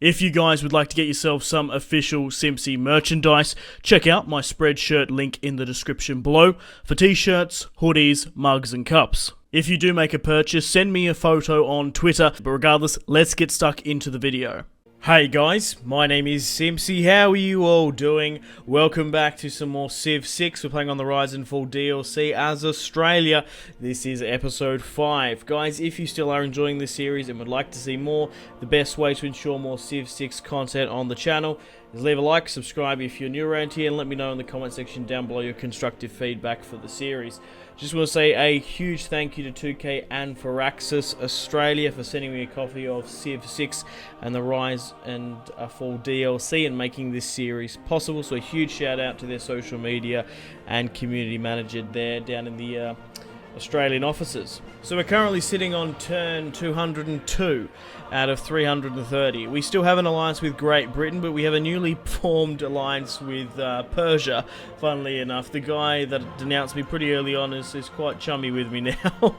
If you guys would like to get yourself some official Simpzy merchandise, check out my Spreadshirt link in the description below for t-shirts, hoodies, mugs and cups. If you do make a purchase, send me a photo on Twitter, but regardless, let's get stuck into the video. Hey guys, my name is Simpzy. How are you all doing? Welcome back to some more Civ 6. We're playing on the Rise and Fall DLC as Australia. This is episode 5. Guys, if you still are enjoying this series and would like to see more, the best way to ensure more Civ 6 content on the channel is leave a like, subscribe if you're new around here, and let me know in the comment section down below your constructive feedback for the series. Just want to say a huge thank you to 2K and Firaxis Australia for sending me a copy of Civ 6 and the Rise and Fall DLC and making this series possible. So a huge shout out to their social media and community manager there down in the Australian offices. So we're currently sitting on turn 202 out of 330. We still have an alliance with Great Britain, but we have a newly formed alliance with Persia. Funnily enough, the guy that denounced me pretty early on is quite chummy with me now,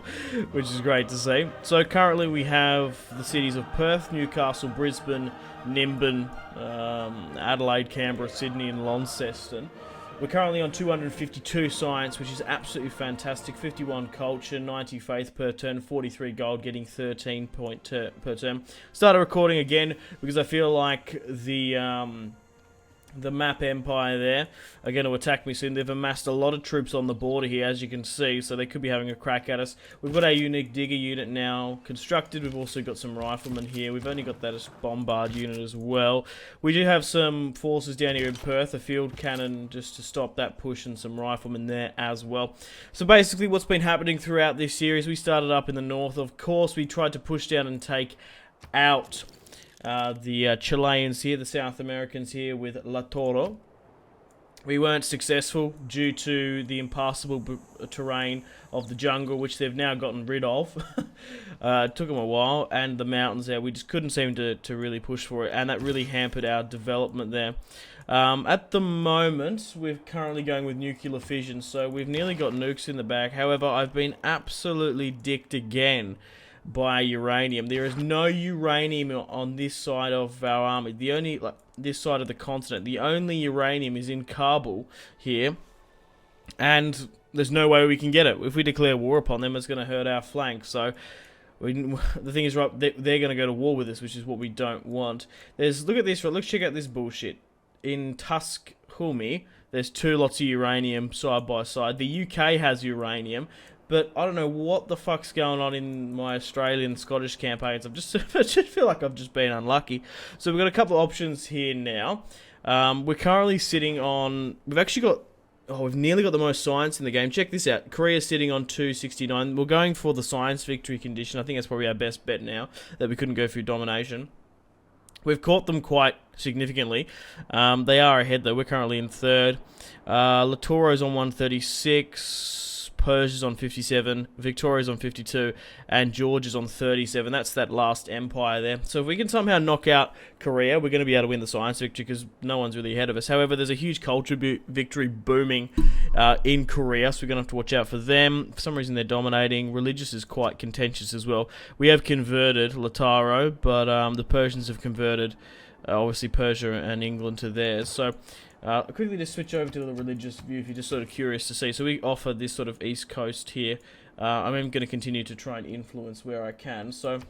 which is great to see. So currently we have the cities of Perth, Newcastle, Brisbane, Nimbin, Adelaide, Canberra, Sydney and Launceston. We're currently on 252 science, which is absolutely fantastic. 51 culture, 90 faith per turn, 43 gold, getting 13 point per turn. Started recording again because I feel like the map empire there are going to attack me soon. They've amassed a lot of troops on the border here, as you can see, so they could be having a crack at us. We've got our unique digger unit now constructed. We've also got some riflemen here. We've only got that as bombard unit as well. We do have some forces down here in Perth, a field cannon just to stop that push, and some riflemen there as well. So basically what's been happening throughout this series, we started up in the north. Of course, we tried to push down and take out the Chileans here, the South Americans here with La Toro. We weren't successful due to the impassable terrain of the jungle, which they've now gotten rid of. It took them a while, and the mountains there, we just couldn't seem to really push for it, and that really hampered our development there. At the moment, we're currently going with nuclear fission, so we've nearly got nukes in the bag. However, I've been absolutely dicked again by uranium. There is no uranium on this side of our army. The only, this side of the continent, the only uranium is in Kabul here, and there's no way we can get it. If we declare war upon them, it's going to hurt our flank. So the thing is, right, they're going to go to war with us, which is what we don't want. Look at this, right? Let's check out this bullshit. In Tuscaloosa, there's 2 lots of uranium side by side. The UK has uranium, but I don't know what the fuck's going on in my Australian Scottish campaigns. I just feel like I've just been unlucky. So we've got a couple of options here now. We're currently sitting on... We've actually got... Oh, we've nearly got the most science in the game. Check this out. Korea's sitting on 269. We're going for the science victory condition. I think that's probably our best bet now, that we couldn't go through domination. We've caught them quite significantly. They are ahead, though. We're currently in 3rd. Latoro's on 136. Persia's on 57, Victoria's on 52, and Georgia's on 37. That's that last empire there. So if we can somehow knock out Korea, we're going to be able to win the science victory because no one's really ahead of us. However, there's a huge culture victory booming in Korea, so we're going to have to watch out for them. For some reason, they're dominating. Religious is quite contentious as well. We have converted Lataro, but the Persians have converted, obviously, Persia and England to theirs. So I'll quickly just switch over to the religious view if you're just sort of curious to see. So we offer this sort of east coast here. I'm going to continue to try and influence where I can. So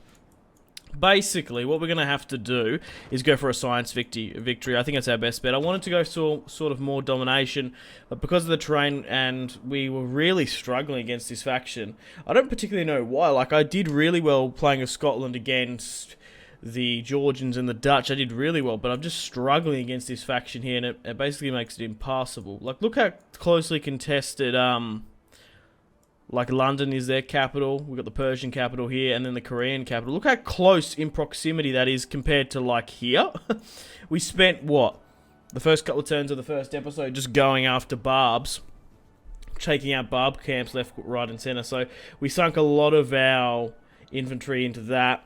basically what we're going to have to do is go for a science victory. I think that's our best bet. I wanted to go sort of more domination, but because of the terrain, and we were really struggling against this faction. I don't particularly know why. Like, I did really well playing as Scotland against the Georgians and the Dutch. I did really well, but I'm just struggling against this faction here, and it basically makes it impassable. Like, look how closely contested, like, London is their capital. We've got the Persian capital here, and then the Korean capital. Look how close in proximity that is compared to, like, here. We spent, what, the first couple of turns of the first episode just going after barbs, taking out barb camps left, right, and center. So we sunk a lot of our infantry into that.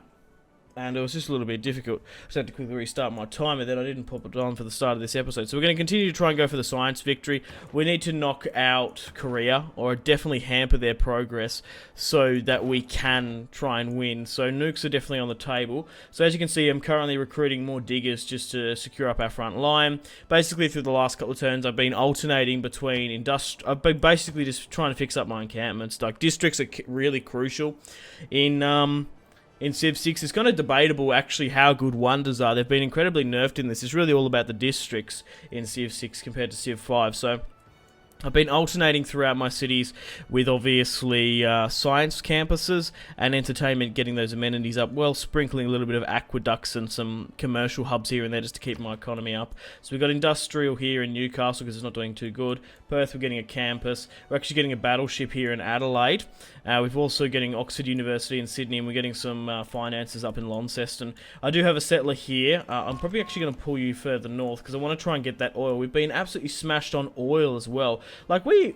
and it was just a little bit difficult. I just had to quickly restart my timer, then I didn't pop it on for the start of this episode. So we're going to continue to try and go for the science victory. We need to knock out Korea, or definitely hamper their progress, so that we can try and win. So nukes are definitely on the table. So as you can see, I'm currently recruiting more diggers just to secure up our front line. Basically, through the last couple of turns, I've been alternating between I've been basically just trying to fix up my encampments. Like, districts are really crucial in Civ 6. It's kind of debatable, actually, how good wonders are. They've been incredibly nerfed in this. It's really all about the districts in Civ 6 compared to Civ 5. So I've been alternating throughout my cities with, obviously, science campuses and entertainment, getting those amenities up, well, sprinkling a little bit of aqueducts and some commercial hubs here and there just to keep my economy up. So we've got industrial here in Newcastle because it's not doing too good. Perth, we're getting a campus. We're actually getting a battleship here in Adelaide. We've also getting Oxford University in Sydney, and we're getting some finances up in Launceston. I do have a settler here. I'm probably actually going to pull you further north because I want to try and get that oil. We've been absolutely smashed on oil as well. Like we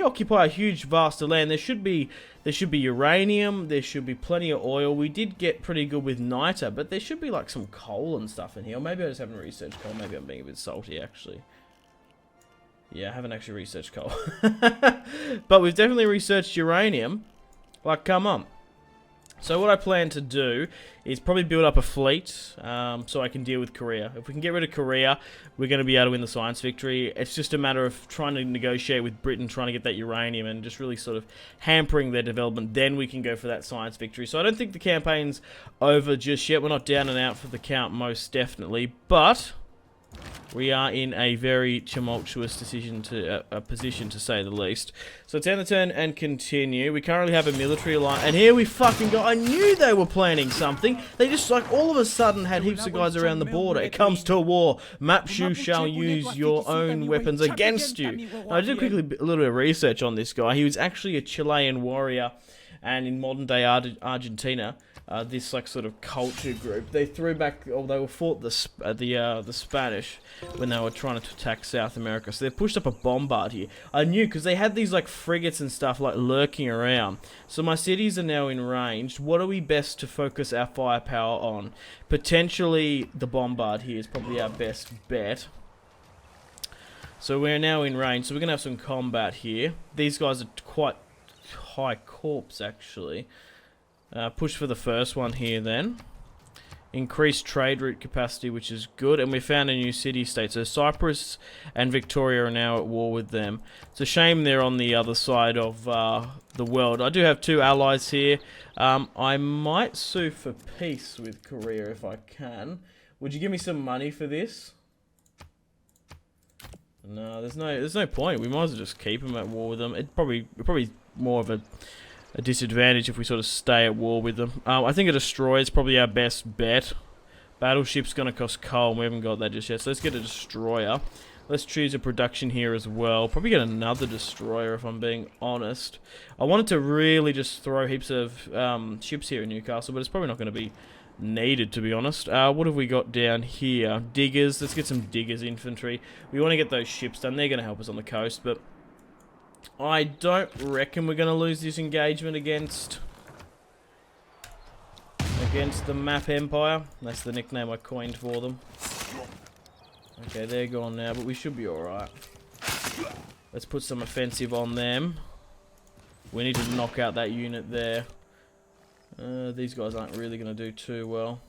occupy a huge vast of land. There should be uranium. There should be plenty of oil. We did get pretty good with niter, but there should be like some coal and stuff in here. Or maybe I just haven't researched coal. Maybe I'm being a bit salty actually. Yeah, I haven't actually researched coal. But we've definitely researched uranium. Like, come on. So what I plan to do is probably build up a fleet so I can deal with Korea. If we can get rid of Korea, we're going to be able to win the science victory. It's just a matter of trying to negotiate with Britain, trying to get that uranium and just really sort of hampering their development. Then we can go for that science victory. So I don't think the campaign's over just yet. We're not down and out for the count, most definitely. But we are in a very tumultuous position to say the least. So it's end the turn and continue. We currently have a military alliance, and here we fucking go. I knew they were planning something. They just like all of a sudden had heaps of guys around the border. It comes to war. Mapshu shall use your own weapons against you. Now, I did quickly a little bit of research on this guy. He was actually a Chilean warrior, and in modern day Argentina. This like sort of culture group. They threw back, or they were fought the Spanish when they were trying to attack South America. So they pushed up a bombard here. I knew because they had these like frigates and stuff like lurking around. So my cities are now in range. What are we best to focus our firepower on? Potentially the bombard here is probably our best bet. So we're now in range. So we're gonna have some combat here. These guys are quite high corpse actually. Push for the first one here then. Increase trade route capacity, which is good. And we found a new city-state. So Cyprus and Victoria are now at war with them. It's a shame they're on the other side of the world. I do have two allies here. I might sue for peace with Korea if I can. Would you give me some money for this? No, there's no point. We might as well just keep them at war with them. It'd probably more of a disadvantage if we sort of stay at war with them. I think a destroyer is probably our best bet. Battleship's going to cost coal, and we haven't got that just yet. So let's get a destroyer. Let's choose a production here as well. Probably get another destroyer if I'm being honest. I wanted to really just throw heaps of ships here in Newcastle, but it's probably not going to be needed, to be honest. What have we got down here? Diggers. Let's get some diggers infantry. We want to get those ships done. They're going to help us on the coast, but I don't reckon we're going to lose this engagement against the Map Empire. That's the nickname I coined for them. Okay, they're gone now, but we should be alright. Let's put some offensive on them. We need to knock out that unit there. These guys aren't really going to do too well.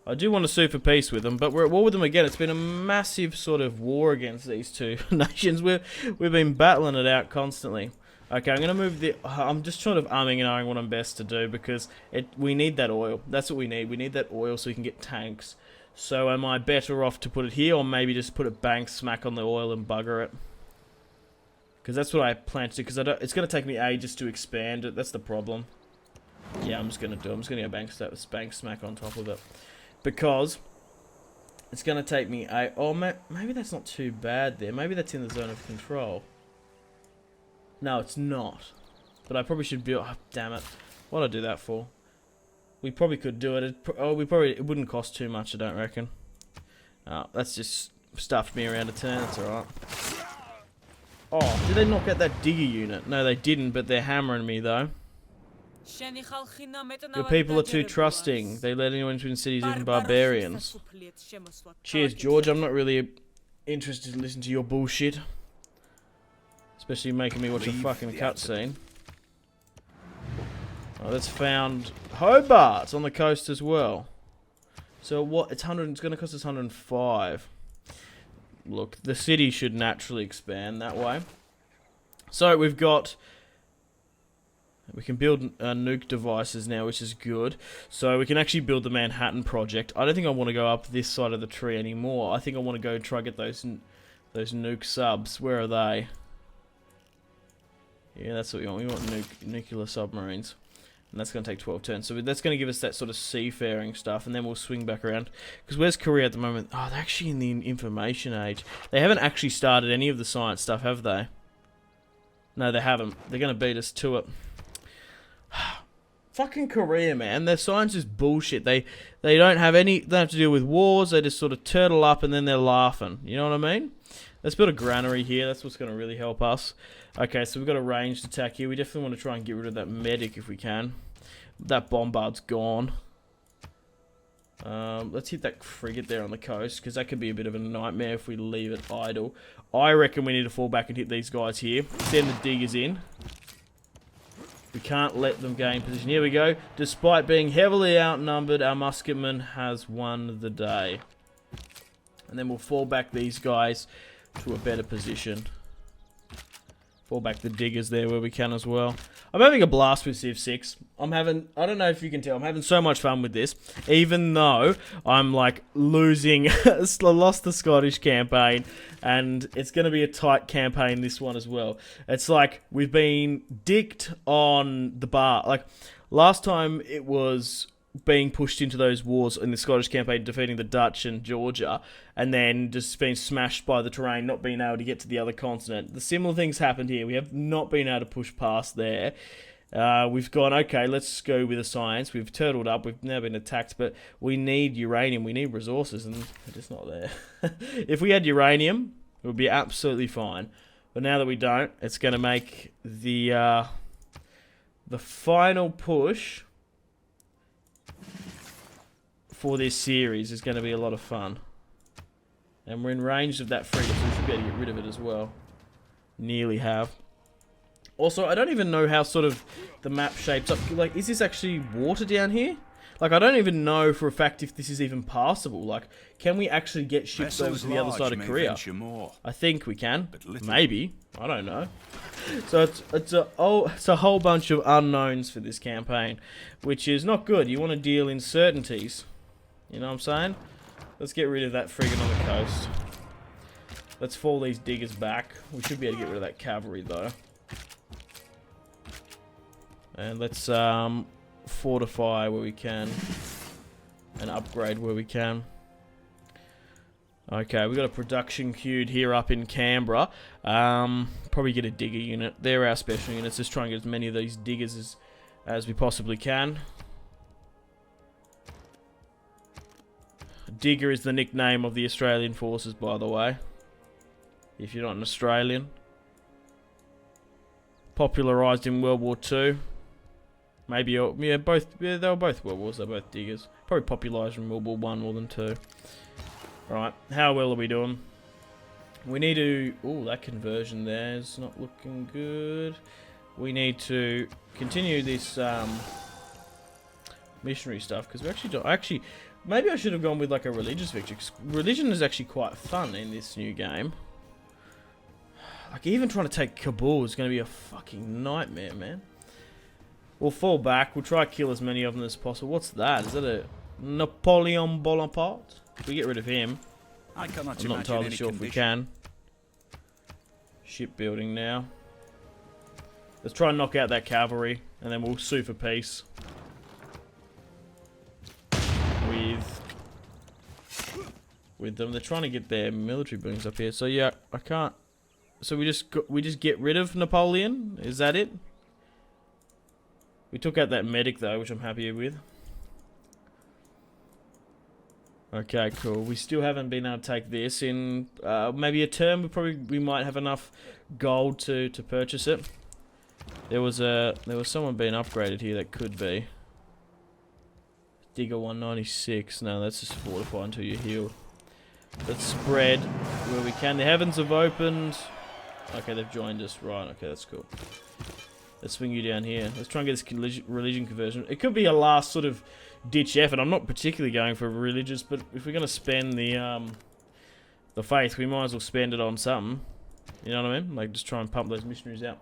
I do want to sue for peace with them, but we're at war with them again. It's been a massive sort of war against these two nations. We've been battling it out constantly. Okay, I'm going to move the... I'm just sort of umming and ahhing what I'm best to do because we need that oil. That's what we need. We need that oil so we can get tanks. So am I better off to put it here or maybe just put it bang smack on the oil and bugger it? Because that's what I plan to do because it's going to take me ages to expand it. That's the problem. Yeah, I'm just going to do it. I'm just going to go bang smack on top of it. Because it's going to take me maybe that's not too bad there. Maybe that's in the zone of control. No, it's not. But I probably should build... Oh, damn it. What did I do that for? We probably could do it. It wouldn't cost too much, I don't reckon. That's just stuffed me around a turn. That's alright. Oh, did they knock out that digger unit? No, they didn't, but they're hammering me, though. Your people are too trusting. They let anyone into cities, even barbarians. Cheers, George. I'm not really interested to listen to your bullshit. Especially making me watch a fucking cutscene. Oh, that's found Hobart on the coast as well. So what? It's going to cost us 105. Look, the city should naturally expand that way. So we've got... We can build nuke devices now, which is good. So we can actually build the Manhattan Project. I don't think I want to go up this side of the tree anymore. I think I want to go try and get those nuke subs. Where are they? Yeah, that's what we want. We want nuclear submarines. And that's going to take 12 turns. So that's going to give us that sort of seafaring stuff. And then we'll swing back around. Because where's Korea at the moment? Oh, they're actually in the information age. They haven't actually started any of the science stuff, have they? No, they haven't. They're going to beat us to it. Fucking Korea, man. Their science is bullshit. They don't have any... They don't have to deal with wars. They just sort of turtle up and then they're laughing. You know what I mean? Let's build a granary here. That's what's going to really help us. Okay, so we've got a ranged attack here. We definitely want to try and get rid of that medic if we can. That bombard's gone. Let's hit that frigate there on the coast, because that could be a bit of a nightmare if we leave it idle. I reckon we need to fall back and hit these guys here. Send the diggers in. We can't let them gain position. Here we go. Despite being heavily outnumbered, our musketman has won the day. And then we'll fall back these guys to a better position. Fall back the diggers there where we can as well. I'm having a blast with Civ 6. I don't know if you can tell, I'm having so much fun with this. Even though I'm like losing, lost the Scottish campaign. And it's going to be a tight campaign, this one as well. It's like we've been dicked on the bar. Like last time it was being pushed into those wars in the Scottish campaign, defeating the Dutch and Georgia, and then just being smashed by the terrain, not being able to get to the other continent. The similar things happened here. We have not been able to push past there. We've gone, okay, let's go with the science. We've turtled up. We've now been attacked, but we need uranium. We need resources, and they're just not there. If we had uranium, it would be absolutely fine. But now that we don't, it's going to make the final push for this series is going to be a lot of fun. And we're in range of that frigate, so we should be able to get rid of it as well. Nearly have. Also, I don't even know how sort of the map shapes up. Like, is this actually water down here? Like, I don't even know for a fact if this is even passable. Like, can we actually get ships over to the other side of Korea? I think we can. Maybe. I don't know. So it's a whole bunch of unknowns for this campaign, which is not good. You want to deal in certainties. You know what I'm saying? Let's get rid of that frigate on the coast. Let's fall these diggers back. We should be able to get rid of that cavalry though. And let's fortify where we can and upgrade where we can. Okay, we've got a production queued here up in Canberra. Probably get a digger unit. They're our special units. Just try and get as many of these diggers as we possibly can. Digger is the nickname of the Australian forces, by the way. If you're not an Australian. Popularised in World War II. Maybe, yeah, both. Yeah, they were both World Wars. They're both diggers. Probably popularised in World War I more than II. Right, how well are we doing? We need to... Oh, that conversion there is not looking good. We need to continue this missionary stuff because we actually don't... Actually, maybe I should have gone with like a religious victory. Cause religion is actually quite fun in this new game. Like even trying to take Kabul is going to be a fucking nightmare, man. We'll fall back. We'll try to kill as many of them as possible. What's that? Is that a Napoleon Bonaparte? If we get rid of him, I'm not entirely sure if we can. Shipbuilding now. Let's try and knock out that cavalry, and then we'll sue for peace. With them. They're trying to get their military buildings up here. So yeah, I can't. So we just get rid of Napoleon? Is that it? We took out that medic though, which I'm happy with. Okay, cool. We still haven't been able to take this in maybe a term. We might have enough gold to purchase it. There was someone being upgraded here that could be. Digger 196. No, that's just fortify until you heal. Let's spread where we can. The heavens have opened. Okay, they've joined us. Right, okay, that's cool. Let's swing you down here. Let's try and get this religion conversion. It could be a last sort of ditch effort. I'm not particularly going for religious, but if we're going to spend the faith, we might as well spend it on something. You know what I mean? Like, just try and pump those missionaries out.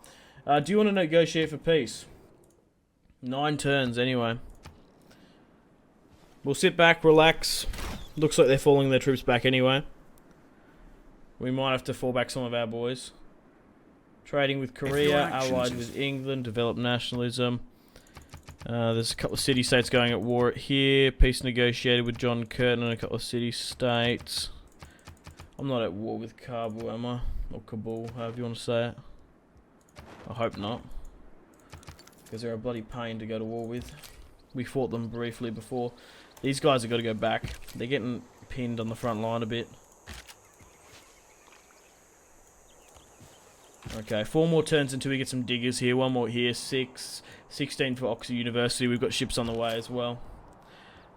Do you want to negotiate for peace? 9 turns, anyway. We'll sit back, relax. Looks like they're falling their troops back anyway. We might have to fall back some of our boys. Trading with Korea, allied with England, develop nationalism. There's a couple of city-states going at war here. Peace negotiated with John Curtin and a couple of city-states. I'm not at war with Kabul, am I? Or Kabul, however you want to say it. I hope not. Because they're a bloody pain to go to war with. We fought them briefly before. These guys have got to go back. They're getting pinned on the front line a bit. Okay, 4 more turns until we get some diggers here. 1 more here. 6. 16 for Oxford University. We've got ships on the way as well.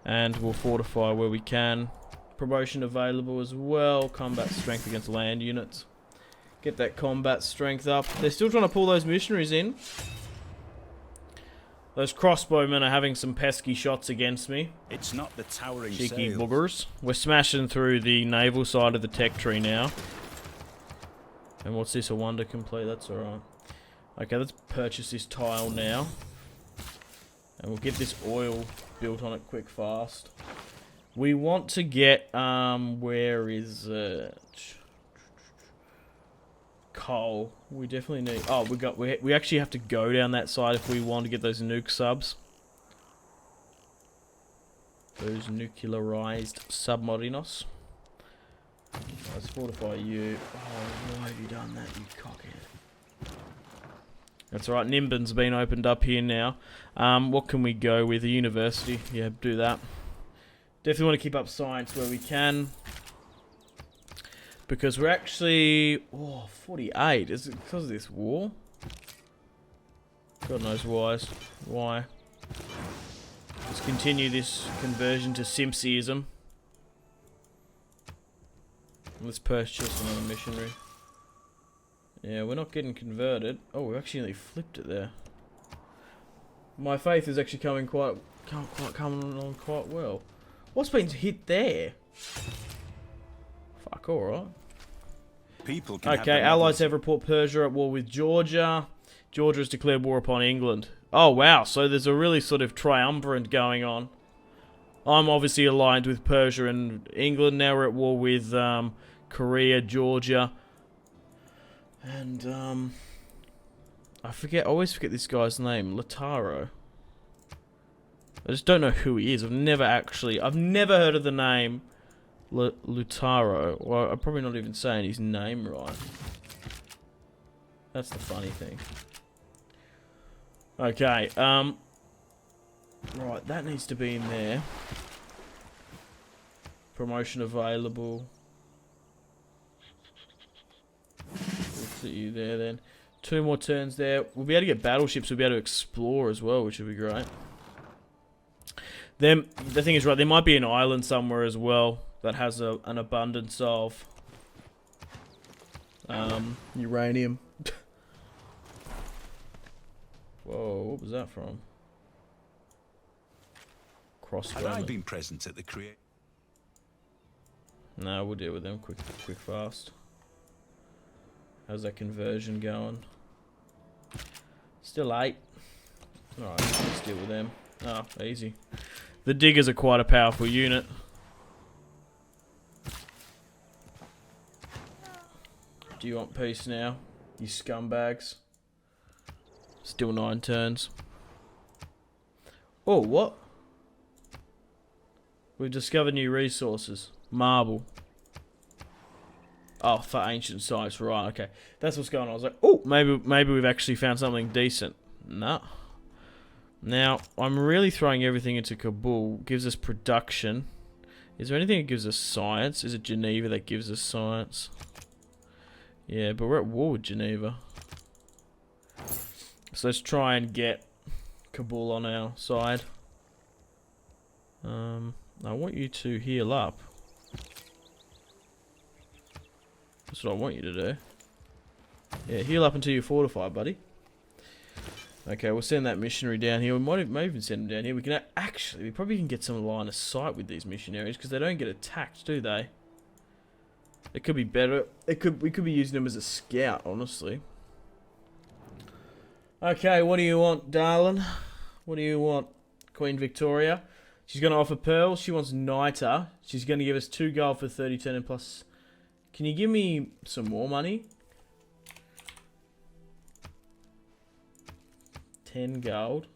And we'll fortify where we can. Promotion available as well. Combat strength against land units. Get that combat strength up. They're still trying to pull those missionaries in. Those crossbowmen are having some pesky shots against me. It's not the towering cheeky sails. Boogers. We're smashing through the naval side of the tech tree now. And what's this? A wonder complete? That's alright. Okay, let's purchase this tile now. And we'll get this oil built on it quick fast. We want to get, where is it? Coal. We definitely need, oh, we actually have to go down that side if we want to get those nuke subs. Those nuclearized submarinos. Let's fortify you. Oh, why have you done that, you cockhead? That's alright, Nimbin's been opened up here now. What can we go with? A university. Yeah, do that. Definitely want to keep up science where we can. Because we're actually... Oh, 48. Is it because of this war? God knows why. Let's continue this conversion to Simpsyism. Let's purchase another missionary. Yeah, we're not getting converted. Oh, we actually nearly flipped it there. My faith is actually coming along quite well. What's been hit there? Fuck, alright. Okay, allies have report Persia at war with Georgia. Georgia has declared war upon England. Oh, wow, so there's a really sort of triumvirate going on. I'm obviously aligned with Persia and England. Now we're at war with Korea, Georgia. And, I always forget this guy's name. Lataro. I just don't know who he is. I've never heard of the name Lutaro. Well, I'm probably not even saying his name right. That's the funny thing. Okay, right, that needs to be in there. Promotion available. We'll sit you there then. 2 more turns there. We'll be able to get battleships. We'll be able to explore as well, which would be great. The thing is, right, there might be an island somewhere as well that has an abundance of uranium. Whoa, what was that from? Crossbow. Had I been present at the create? No, we'll deal with them quick, fast. How's that conversion going? Still 8. Alright, let's deal with them. Oh, easy. The diggers are quite a powerful unit. Do you want peace now, you scumbags? Still 9 turns. Oh, what? We've discovered new resources. Marble. Oh, for ancient sites, right, okay. That's what's going on. I was like, oh, maybe we've actually found something decent. No. Now, I'm really throwing everything into Kabul. Gives us production. Is there anything that gives us science? Is it Geneva that gives us science? Yeah, but we're at war with Geneva. So let's try and get Kabul on our side. I want you to heal up. That's what I want you to do. Yeah, heal up until you're fortified, buddy. Okay, we'll send that missionary down here. We may even send him down here. We can actually, we probably can get some line of sight with these missionaries because they don't get attacked, do they? It could be better. We could be using them as a scout, honestly. Okay, what do you want, darling? What do you want, Queen Victoria? She's going to offer pearls. She wants niter. She's going to give us 2 gold for 30 turn and plus. Can you give me some more money? 10 gold.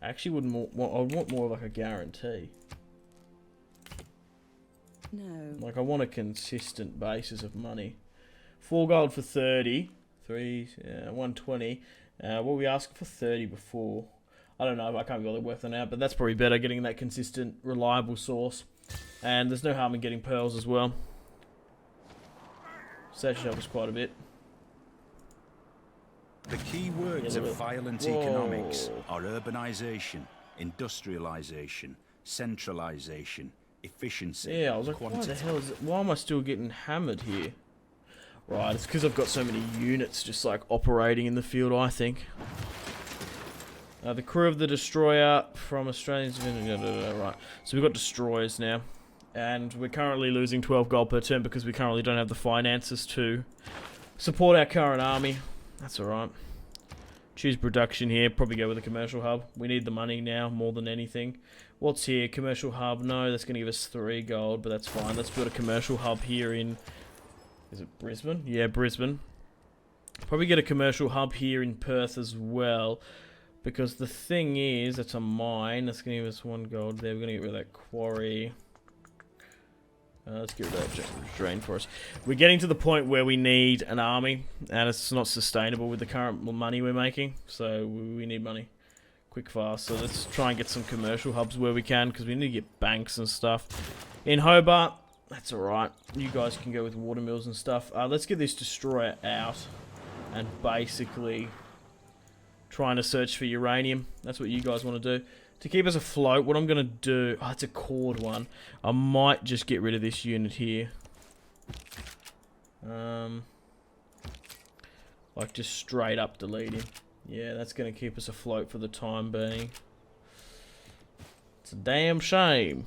I actually wouldn't I would want more of like a guarantee. No. Like I want a consistent basis of money. 4 gold for 30. 120. What were we asking for 30 before? I don't know. I can't be bothered working out, but that's probably better, getting that consistent, reliable source. And there's no harm in getting pearls as well. So that should help us quite a bit. The key words of violent economics are urbanization, industrialization, centralization, efficiency, Yeah, I was like, why the hell is it? Why am I still getting hammered here? Right, it's because I've got so many units just like operating in the field, I think. The crew of the destroyer from Australians. Right, so we've got destroyers now. And we're currently losing 12 gold per turn because we currently don't have the finances to support our current army. That's alright. Choose production here. Probably go with a commercial hub. We need the money now more than anything. What's here? Commercial hub. No, that's going to give us 3 gold, but that's fine. Let's build a commercial hub here in... Is it Brisbane? Yeah, Brisbane. Probably get a commercial hub here in Perth as well. Because the thing is, that's a mine. That's going to give us 1 gold there. We're going to get rid of that quarry. Let's get rid of that drain for us. We're getting to the point where we need an army, and it's not sustainable with the current money we're making, so we need money quick fast. So let's try and get some commercial hubs where we can, because we need to get banks and stuff. In Hobart, that's alright. You guys can go with watermills and stuff. Let's get this destroyer out and basically trying to search for uranium. That's what you guys want to do. To keep us afloat, what I'm going to do... Oh, it's a cord one. I might just get rid of this unit here. Like, just straight up delete him. Yeah, that's going to keep us afloat for the time being. It's a damn shame.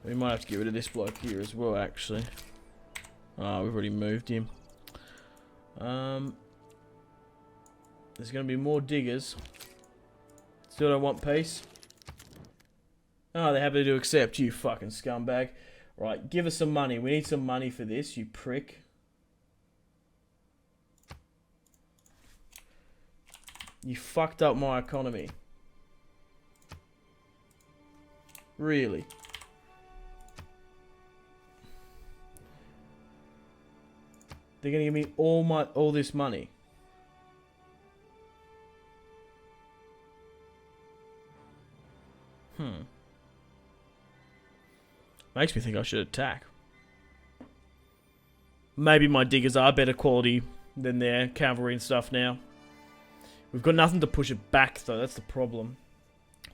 We might have to get rid of this bloke here as well, actually. Oh, we've already moved him. There's going to be more diggers. Still don't want peace. Oh, they're happy to accept, you fucking scumbag. Right, give us some money. We need some money for this, you prick. You fucked up my economy. Really? They're gonna give me all this money. Makes me think I should attack. Maybe my diggers are better quality than their cavalry and stuff now. We've got nothing to push it back though, that's the problem.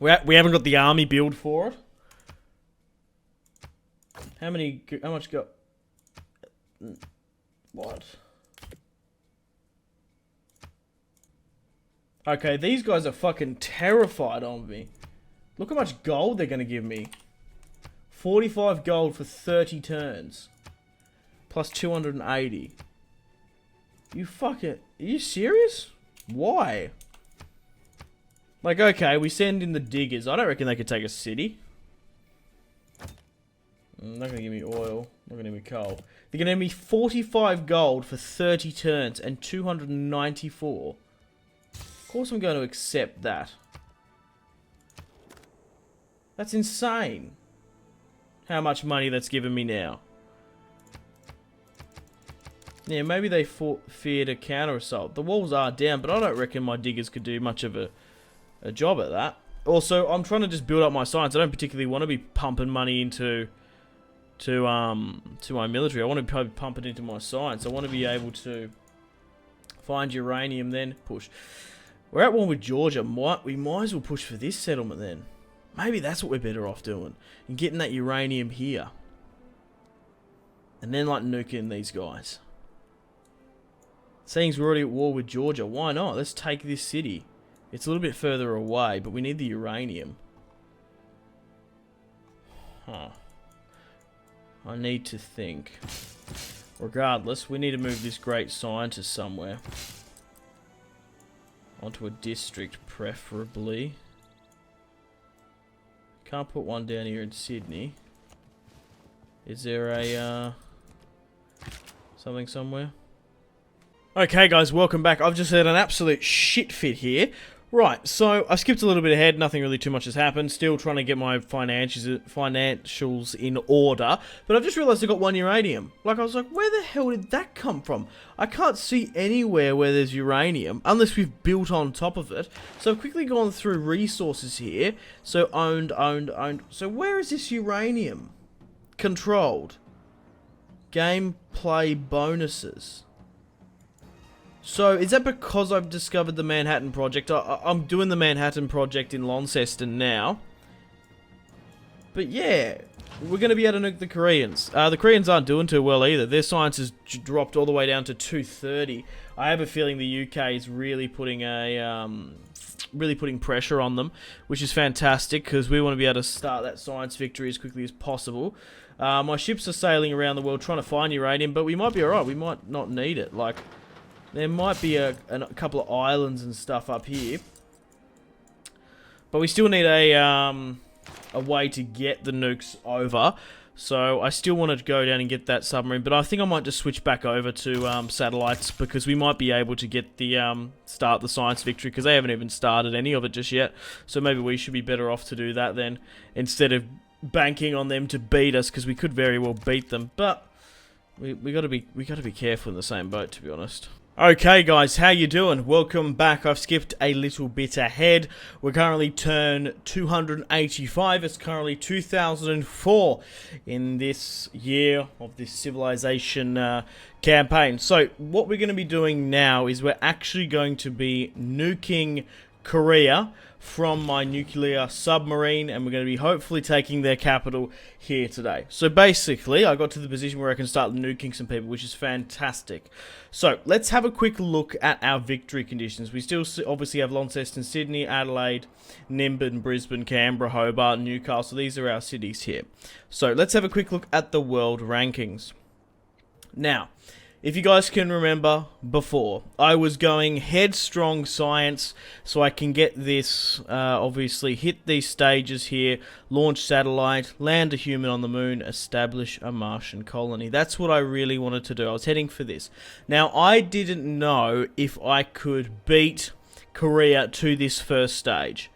We haven't got the army build for it. How much got... What? Okay, these guys are fucking terrified of me. Look how much gold they're gonna give me. 45 gold for 30 turns. Plus 280. You fucking... Are you serious? Why? Like, okay, we send in the diggers. I don't reckon they could take a city. Not gonna give me oil. Not gonna give me coal. They're gonna give me 45 gold for 30 turns and 294. Of course I'm going to accept that. That's insane. How much money that's given me now. Yeah, maybe they feared a counter-assault. The walls are down, but I don't reckon my diggers could do much of a job at that. Also, I'm trying to just build up my science. I don't particularly want to be pumping money into my military. I want to be pumping into my science. I want to be able to Find uranium, then push. We're at war with Georgia. We might as well push for this settlement then. Maybe that's what we're better off doing. And getting that uranium here. And then, like, nuking these guys. Seeing as we're already at war with Georgia, why not? Let's take this city. It's a little bit further away, but we need the uranium. Huh. I need to think. Regardless, we need to move this great scientist somewhere. Onto a district, preferably. Can't put one down here in Sydney. Is there a, something somewhere? Okay, guys, welcome back. I've just had an absolute shit fit here. Right, so I skipped a little bit ahead. Nothing really too much has happened. Still trying to get my financials in order. But I've just realised I got 1 uranium. Like, I was like, where the hell did that come from? I can't see anywhere where there's uranium, unless we've built on top of it. So I've quickly gone through resources here. So owned. So where is this uranium? Controlled. Gameplay bonuses. So, is that because I've discovered the Manhattan Project? I'm doing the Manhattan Project in Launceston now. But yeah, we're going to be able to nuke the Koreans. The Koreans aren't doing too well either. Their science has dropped all the way down to 230. I have a feeling the UK is really putting pressure on them, which is fantastic because we want to be able to start that science victory as quickly as possible. My ships are sailing around the world trying to find uranium, but we might be alright. We might not need it. Like, there might be a couple of islands and stuff up here. But we still need a way to get the nukes over. So I still wanted to go down and get that submarine. But I think I might just switch back over to satellites. Because we might be able to get the start the science victory. Because they haven't even started any of it just yet. So maybe we should be better off to do that then. Instead of banking on them to beat us. Because we could very well beat them. But we gotta be careful in the same boat, to be honest. Okay guys, how you doing? Welcome back. I've skipped a little bit ahead. We're currently turn 285. It's currently 2004 in this year of this civilization campaign. So what we're going to be doing now is we're actually going to be nuking Korea from my nuclear submarine, and we're going to be hopefully taking their capital here today. So basically, I got to the position where I can start nuking some people, which is fantastic. So let's have a quick look at our victory conditions. We still obviously have Launceston, Sydney, Adelaide, Nimbin, Brisbane, Canberra, Hobart, Newcastle. These are our cities here. So let's have a quick look at the world rankings. Now, if you guys can remember before, I was going headstrong science so I can get this, obviously hit these stages here, launch satellite, land a human on the moon, establish a Martian colony. That's what I really wanted to do. I was heading for this. Now, I didn't know if I could beat Korea to this first stage.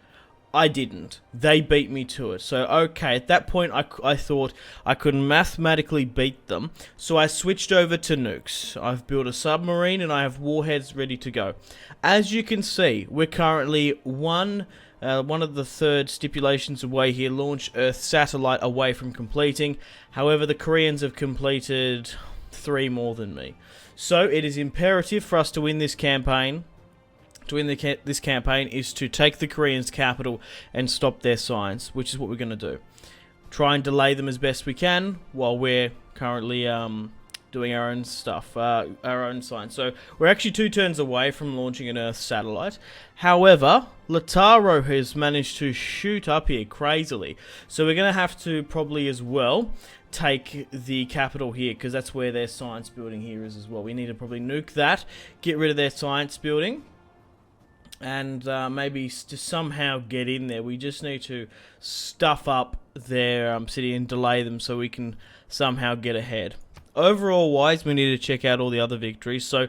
I didn't. They beat me to it. So, okay, at that point, I thought I could mathematically beat them. So I switched over to nukes. I've built a submarine and I have warheads ready to go. As you can see, we're currently one of the third stipulations away here, launch Earth satellite away from completing. However, the Koreans have completed 3 more than me. So it is imperative for us to win this campaign. To win this campaign is to take the Koreans' capital and stop their science, which is what we're going to do. Try and delay them as best we can while we're currently doing our own stuff, our own science. So we're actually 2 turns away from launching an Earth satellite. However, Lataro has managed to shoot up here crazily. So we're going to have to probably as well take the capital here, because that's where their science building here is as well. We need to probably nuke that, get rid of their science building, and maybe to somehow get in there. We just need to stuff up their city and delay them so we can somehow get ahead. Overall wise, we need to check out all the other victories. So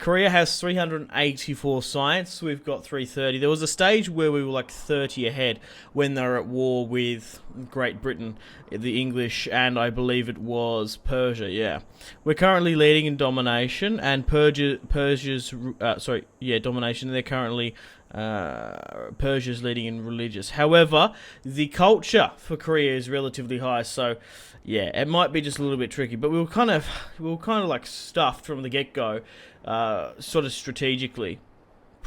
Korea has 384 science. We've got 330. There was a stage where we were like 30 ahead when they were at war with Great Britain, the English, and I believe it was Persia. Yeah, we're currently leading in domination, and domination. They're currently Persia's leading in religious. However, the culture for Korea is relatively high, so yeah, it might be just a little bit tricky. But we were kind of like stuffed from the get-go, sort of strategically.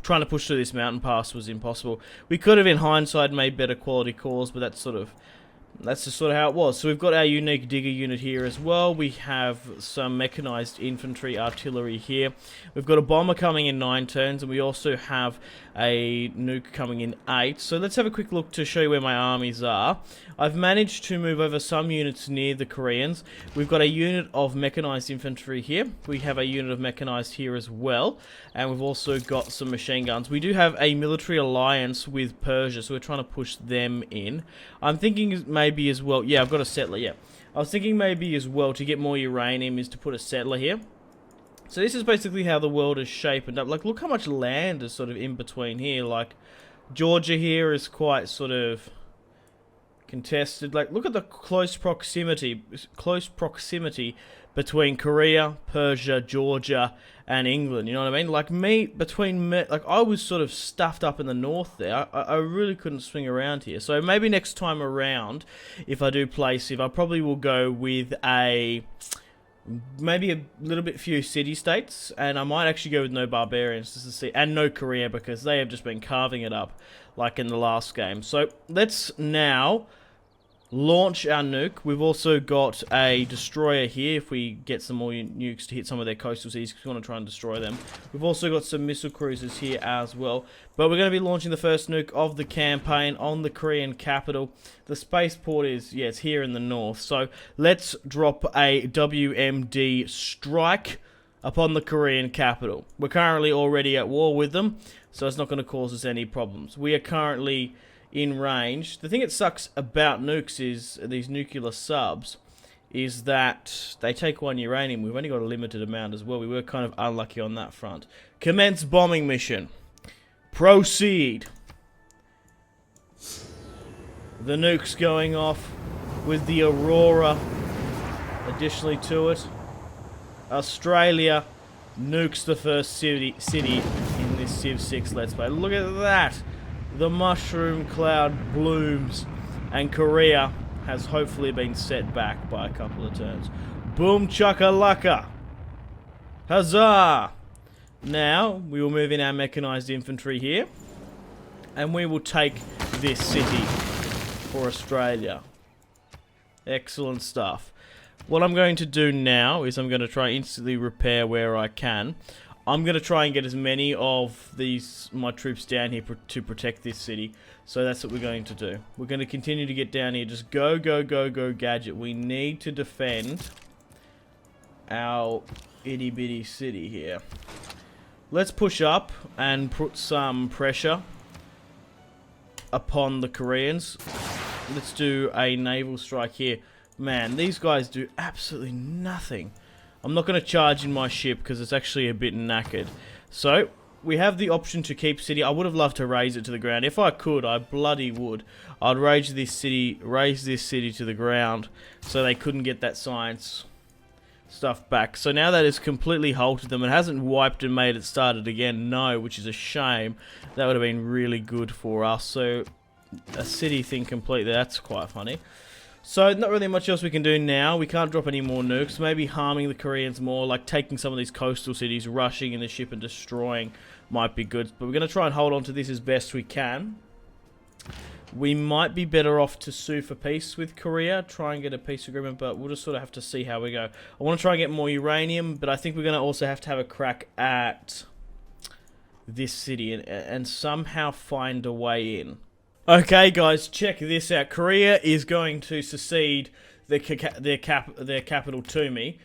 Trying to push through this mountain pass was impossible. We could have, in hindsight, made better quality calls, but that's just sort of how it was. So we've got our unique digger unit here as well. We have some mechanized infantry artillery here. We've got a bomber coming in 9 turns, and we also have a nuke coming in 8. So let's have a quick look to show you where my armies are. I've managed to move over some units near the Koreans. We've got a unit of mechanized infantry here. We have a unit of mechanized here as well. And we've also got some machine guns. We do have a military alliance with Persia, so we're trying to push them in. I'm thinking maybe as well... Yeah, I've got a settler, yeah. I was thinking maybe as well to get more uranium is to put a settler here. So this is basically how the world is shaped up. Like, look how much land is sort of in between here. Like, Georgia here is quite sort of contested. Like, look at the close proximity between Korea, Persia, Georgia, and England. You know what I mean? Like, like, I was sort of stuffed up in the north there. I really couldn't swing around here. So maybe next time around, if I do play Civ, I probably will go with maybe a little bit few city-states, and I might actually go with no barbarians just to see, and no Korea, because they have just been carving it up like in the last game. So let's now launch our nuke. We've also got a destroyer here if we get some more nukes to hit some of their coastal cities, because we want to try and destroy them. We've also got some missile cruisers here as well. But we're going to be launching the first nuke of the campaign on the Korean capital. The spaceport is, yeah, it's here in the north. So let's drop a WMD strike upon the Korean capital. We're currently already at war with them, so it's not going to cause us any problems. We are currently in range. The thing that sucks about nukes is these nuclear subs is that they take 1 uranium. We've only got a limited amount as well. We were kind of unlucky on that front. Commence bombing mission. Proceed. The nuke's going off with the Aurora additionally to it. Australia nukes the first city in this Civ 6 Let's Play. Look at that. The mushroom cloud blooms, and Korea has hopefully been set back by a couple of turns. Boom chakalaka! Huzzah! Now, we will move in our mechanized infantry here, and we will take this city for Australia. Excellent stuff. What I'm going to do now is I'm going to try instantly repair where I can. I'm going to try and get as many of my troops down here to protect this city. So that's what we're going to do. We're going to continue to get down here. Just go, go, go, go, Gadget. We need to defend our itty-bitty city here. Let's push up and put some pressure upon the Koreans. Let's do a naval strike here. Man, these guys do absolutely nothing. I'm not going to charge in my ship because it's actually a bit knackered. So, we have the option to keep city. I would have loved to raise it to the ground. If I could, I bloody would. I'd raise this city to the ground so they couldn't get that science stuff back. So now that has completely halted them. It hasn't wiped and made it started again. No, which is a shame. That would have been really good for us. So, a city thing completely. That's quite funny. So, not really much else we can do now. We can't drop any more nukes. Maybe harming the Koreans more, like taking some of these coastal cities, rushing in the ship and destroying might be good. But we're going to try and hold on to this as best we can. We might be better off to sue for peace with Korea, try and get a peace agreement, but we'll just sort of have to see how we go. I want to try and get more uranium, but I think we're going to also have a crack at this city and somehow find a way in. Okay, guys, check this out. Korea is going to secede their capital to me,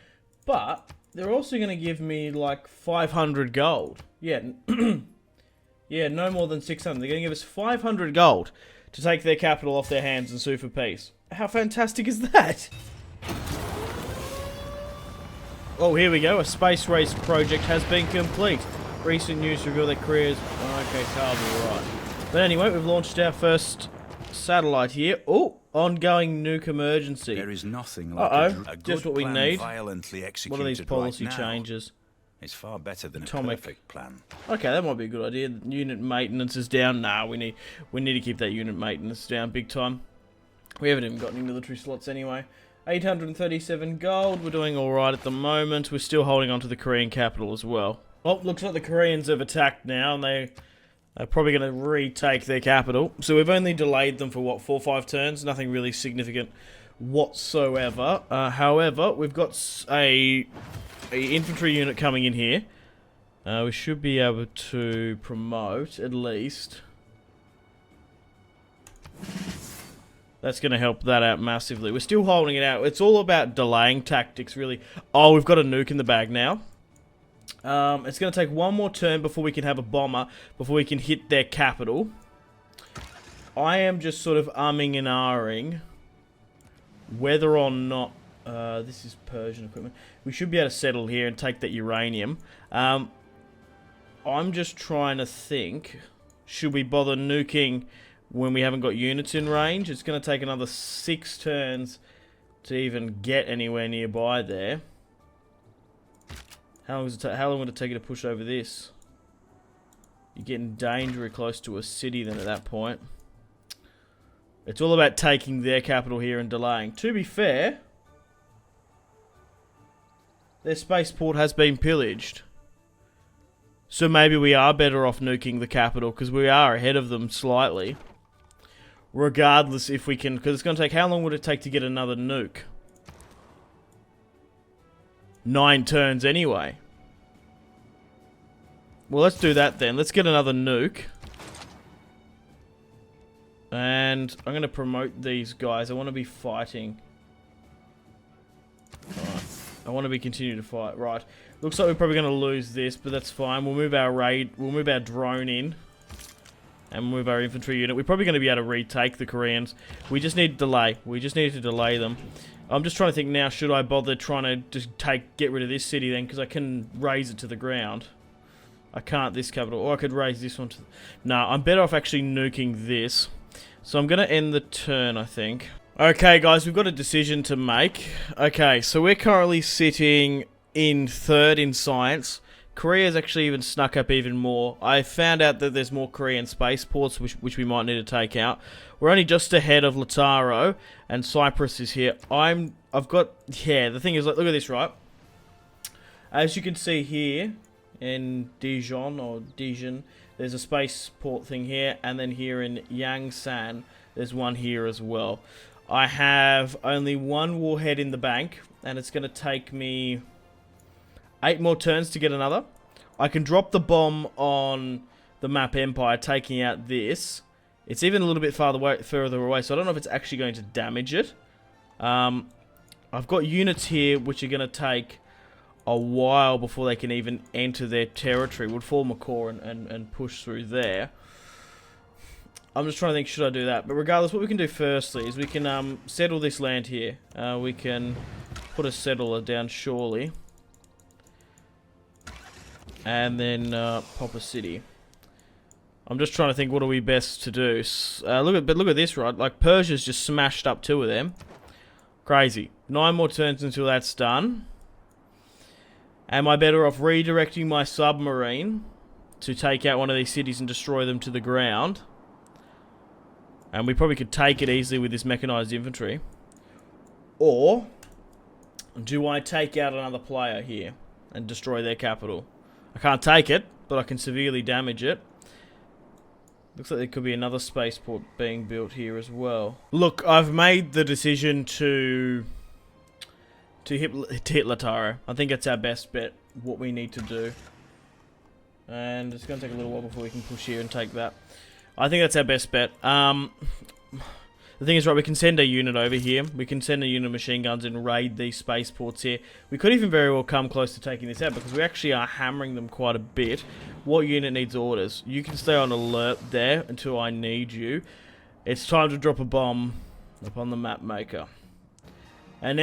but they're also going to give me like 500 gold. Yeah, yeah, no more than 600. They're going to give us 500 gold to take their capital off their hands and sue for peace. How fantastic is that? Oh, here we go. A space race project has been complete. Recent news reveal that Korea's... Okay, Carl, right. But anyway, we've launched our first satellite here. Oh, ongoing nuke emergency. There is nothing like a good just what we plan need. violently executed What are these policy right now. changes? It's far better than Atomic. a perfect plan. Okay, that might be a good idea. Unit maintenance is down. Nah, we need to keep that unit maintenance down big time. We haven't even got any military slots anyway. 837 gold. We're doing alright at the moment. We're still holding on to the Korean capital as well. Well, looks like the Koreans have attacked now, and they're probably going to retake their capital. So we've only delayed them for, what, 4 or 5 turns? Nothing really significant whatsoever. However, we've got a infantry unit coming in here. We should be able to promote, at least. That's going to help that out massively. We're still holding it out. It's all about delaying tactics, really. Oh, we've got a nuke in the bag now. It's going to take one more turn before we can have a bomber, before we can hit their capital. I am just sort of umming and ahhing whether or not... this is Persian equipment. We should be able to settle here and take that uranium. I'm just trying to think, should we bother nuking when we haven't got units in range? It's going to take another 6 turns to even get anywhere nearby there. How long would it take you to push over this? You're getting dangerously close to a city then at that point. It's all about taking their capital here and delaying. To be fair, their spaceport has been pillaged. So maybe we are better off nuking the capital, because we are ahead of them slightly. Regardless if we can... Because it's going to take... How long would it take to get another nuke? 9 turns anyway. Well, let's do that then. Let's get another nuke. And I'm going to promote these guys. I want to be fighting. Alright. I want to be continuing to fight. Right. Looks like we're probably going to lose this, but that's fine. We'll move our drone in. And move our infantry unit. We're probably going to be able to retake the Koreans. We just need to delay. We just need to delay them. I'm just trying to think now, should I bother trying to just get rid of this city then? Because I can raise it to the ground. I can't this capital. Or I could raise this one to... No, I'm better off actually nuking this. So I'm going to end the turn, I think. Okay, guys, we've got a decision to make. Okay, so we're currently sitting in 3rd in science. Korea's actually even snuck up even more. I found out that there's more Korean spaceports which we might need to take out. We're only just ahead of Lautaro, and Cyprus is here. I've got... Yeah, the thing is, look at this, right? As you can see here, in Dijon, there's a spaceport thing here, and then here in Yangsan, there's one here as well. I have only 1 warhead in the bank, and it's going to take me 8 more turns to get another. I can drop the bomb on the map Empire, taking out this. It's even a little bit further away, so I don't know if it's actually going to damage it. I've got units here which are going to take a while before they can even enter their territory. We'll form a core and push through there. I'm just trying to think, should I do that? But regardless, what we can do firstly is we can settle this land here. We can put a settler down surely. And then pop a city. I'm just trying to think what are we best to do. Look at this, right? Like Persia's just smashed up 2 of them. Crazy. 9 more turns until that's done. Am I better off redirecting my submarine to take out one of these cities and destroy them to the ground? And we probably could take it easily with this mechanized infantry. Or do I take out another player here and destroy their capital? I can't take it, but I can severely damage it. Looks like there could be another spaceport being built here as well. Look, I've made the decision to hit Lautaro. I think it's our best bet, what we need to do. And it's going to take a little while before we can push here and take that. I think that's our best bet. The thing is, right, we can send a unit over here. We can send a unit of machine guns and raid these spaceports here. We could even very well come close to taking this out because we actually are hammering them quite a bit. What unit needs orders? You can stay on alert there until I need you. It's time to drop a bomb upon the map maker. A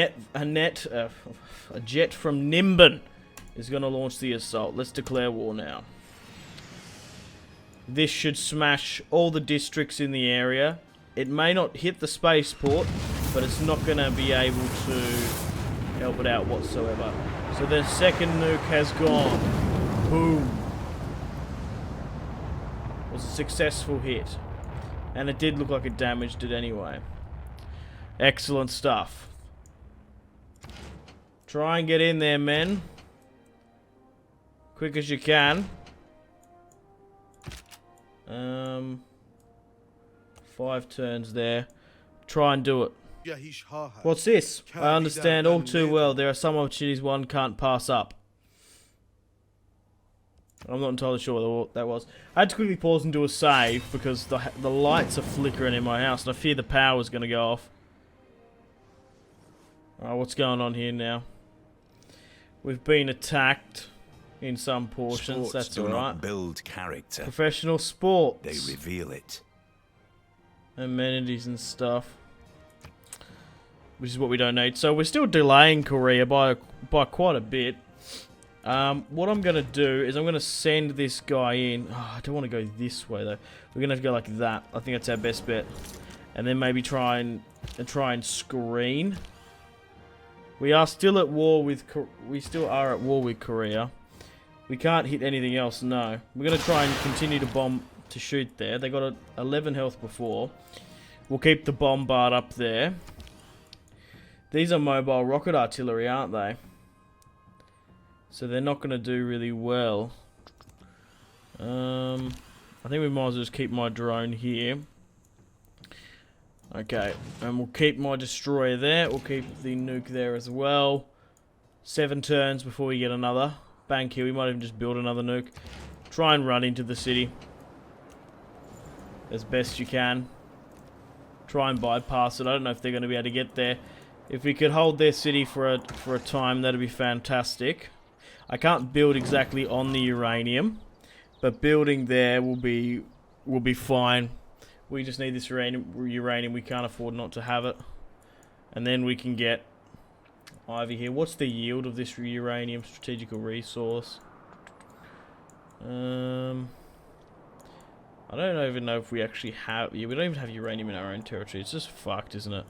jet from Nimbin is going to launch the assault. Let's declare war now. This should smash all the districts in the area. It may not hit the spaceport, but it's not going to be able to help it out whatsoever. So their second nuke has gone. Boom. It was a successful hit. And it did look like it damaged it anyway. Excellent stuff. Try and get in there, men. Quick as you can. 5 turns there. Try and do it. What's this? I understand all too well. There are some opportunities one can't pass up. I'm not entirely sure what that was. I had to quickly pause and do a save because the lights are flickering in my house and I fear the power is going to go off. Alright, what's going on here now? We've been attacked in some portions. Sports That's do alright. not build character. Professional sports. They reveal it. Amenities and stuff. Which is what we don't need. So we're still delaying Korea by quite a bit. What I'm going to do is I'm going to send this guy in. Oh, I don't want to go this way though. We're going to have to go like that. I think that's our best bet. And then maybe try and screen. We are still at war with Korea. We can't hit anything else, no. We're going to try and continue to bomb to shoot there. They got 11 health before. We'll keep the bombard up there. These are mobile rocket artillery, aren't they? So they're not going to do really well. I think we might as well just keep my drone here. Okay, and we'll keep my destroyer there. We'll keep the nuke there as well. 7 turns before we get another. Bang kill. We might even just build another nuke. Try and run into the city as best you can. Try and bypass it. I don't know if they're going to be able to get there. If we could hold their city for a time, that'd be fantastic. I can't build exactly on the uranium, but building there will be fine. We just need this uranium. We can't afford not to have it. And then we can get Ivy here. What's the yield of this uranium strategical resource? I don't even know if we actually have... Yeah, we don't even have uranium in our own territory. It's just fucked, isn't it?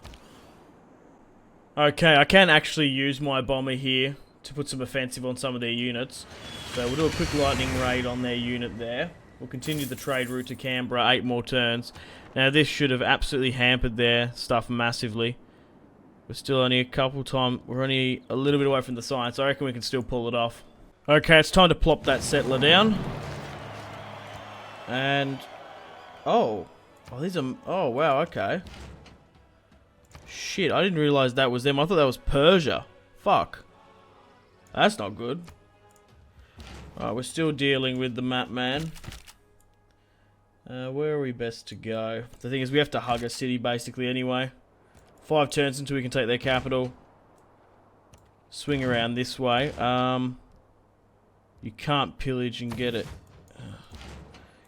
Okay, I can actually use my bomber here to put some offensive on some of their units. So we'll do a quick lightning raid on their unit there. We'll continue the trade route to Canberra, 8 more turns. Now this should have absolutely hampered their stuff massively. We're still only a couple time. We're only a little bit away from the science. I reckon we can still pull it off. Okay, it's time to plop that settler down. And oh, these are. Oh wow, okay. Shit, I didn't realize that was them. I thought that was Persia. Fuck. That's not good. Alright, we're still dealing with the map man. Where are we best to go? The thing is, we have to hug a city basically anyway. 5 turns until we can take their capital. Swing around this way. You can't pillage and get it.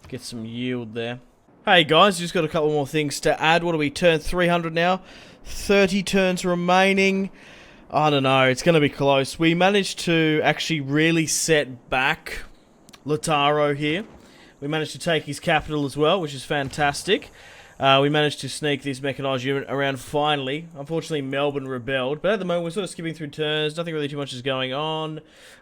Get some yield there. Hey guys, just got a couple more things to add. What do we turn 300 now? 30 turns remaining. I don't know, it's going to be close. We managed to actually really set back Lataro here. We managed to take his capital as well, which is fantastic. We managed to sneak this mechanized unit around finally. Unfortunately, Melbourne rebelled. But at the moment, we're sort of skipping through turns. Nothing really too much is going on.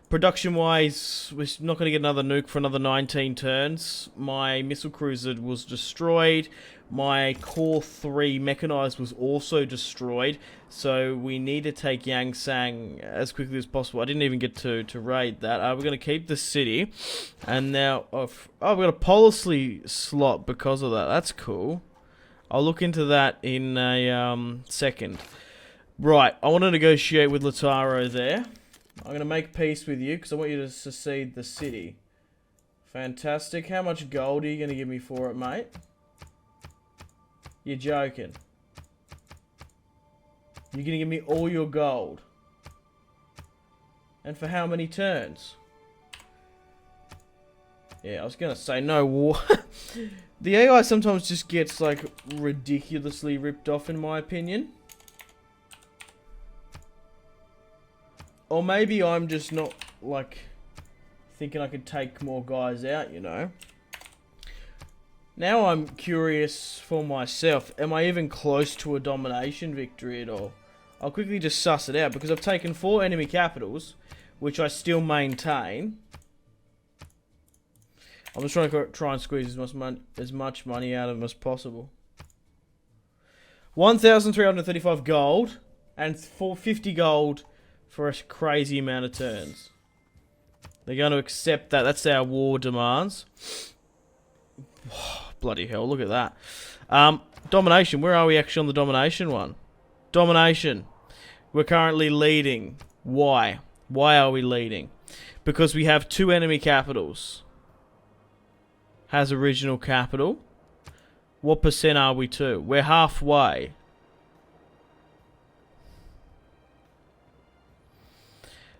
Production-wise, we're not going to get another nuke for another 19 turns. My missile cruiser was destroyed. My Core 3 mechanized was also destroyed. So we need to take Yangsang as quickly as possible. I didn't even get to raid that. We're going to keep the city. And now... Oh, we've got a policy slot because of that. That's cool. I'll look into that in a second. Right, I want to negotiate with Lataro there. I'm going to make peace with you because I want you to secede the city. Fantastic. How much gold are you going to give me for it, mate? You're joking. You're going to give me all your gold. And for how many turns? Yeah, I was going to say no war. The AI sometimes just gets, like, ridiculously ripped off, in my opinion. Or maybe I'm just not, like, thinking I could take more guys out, you know. Now I'm curious for myself. Am I even close to a domination victory at all? I'll quickly just suss it out because I've taken 4 enemy capitals, which I still maintain. I'm just trying to try and squeeze as much money out of them as possible. 1,335 gold and 450 gold for a crazy amount of turns. They're going to accept that. That's our war demands. Oh, bloody hell, look at that. Domination. Where are we actually on the domination one? Domination. We're currently leading. Why? Why are we leading? Because we have 2 enemy capitals. Has original capital. What percent are we to? We're halfway.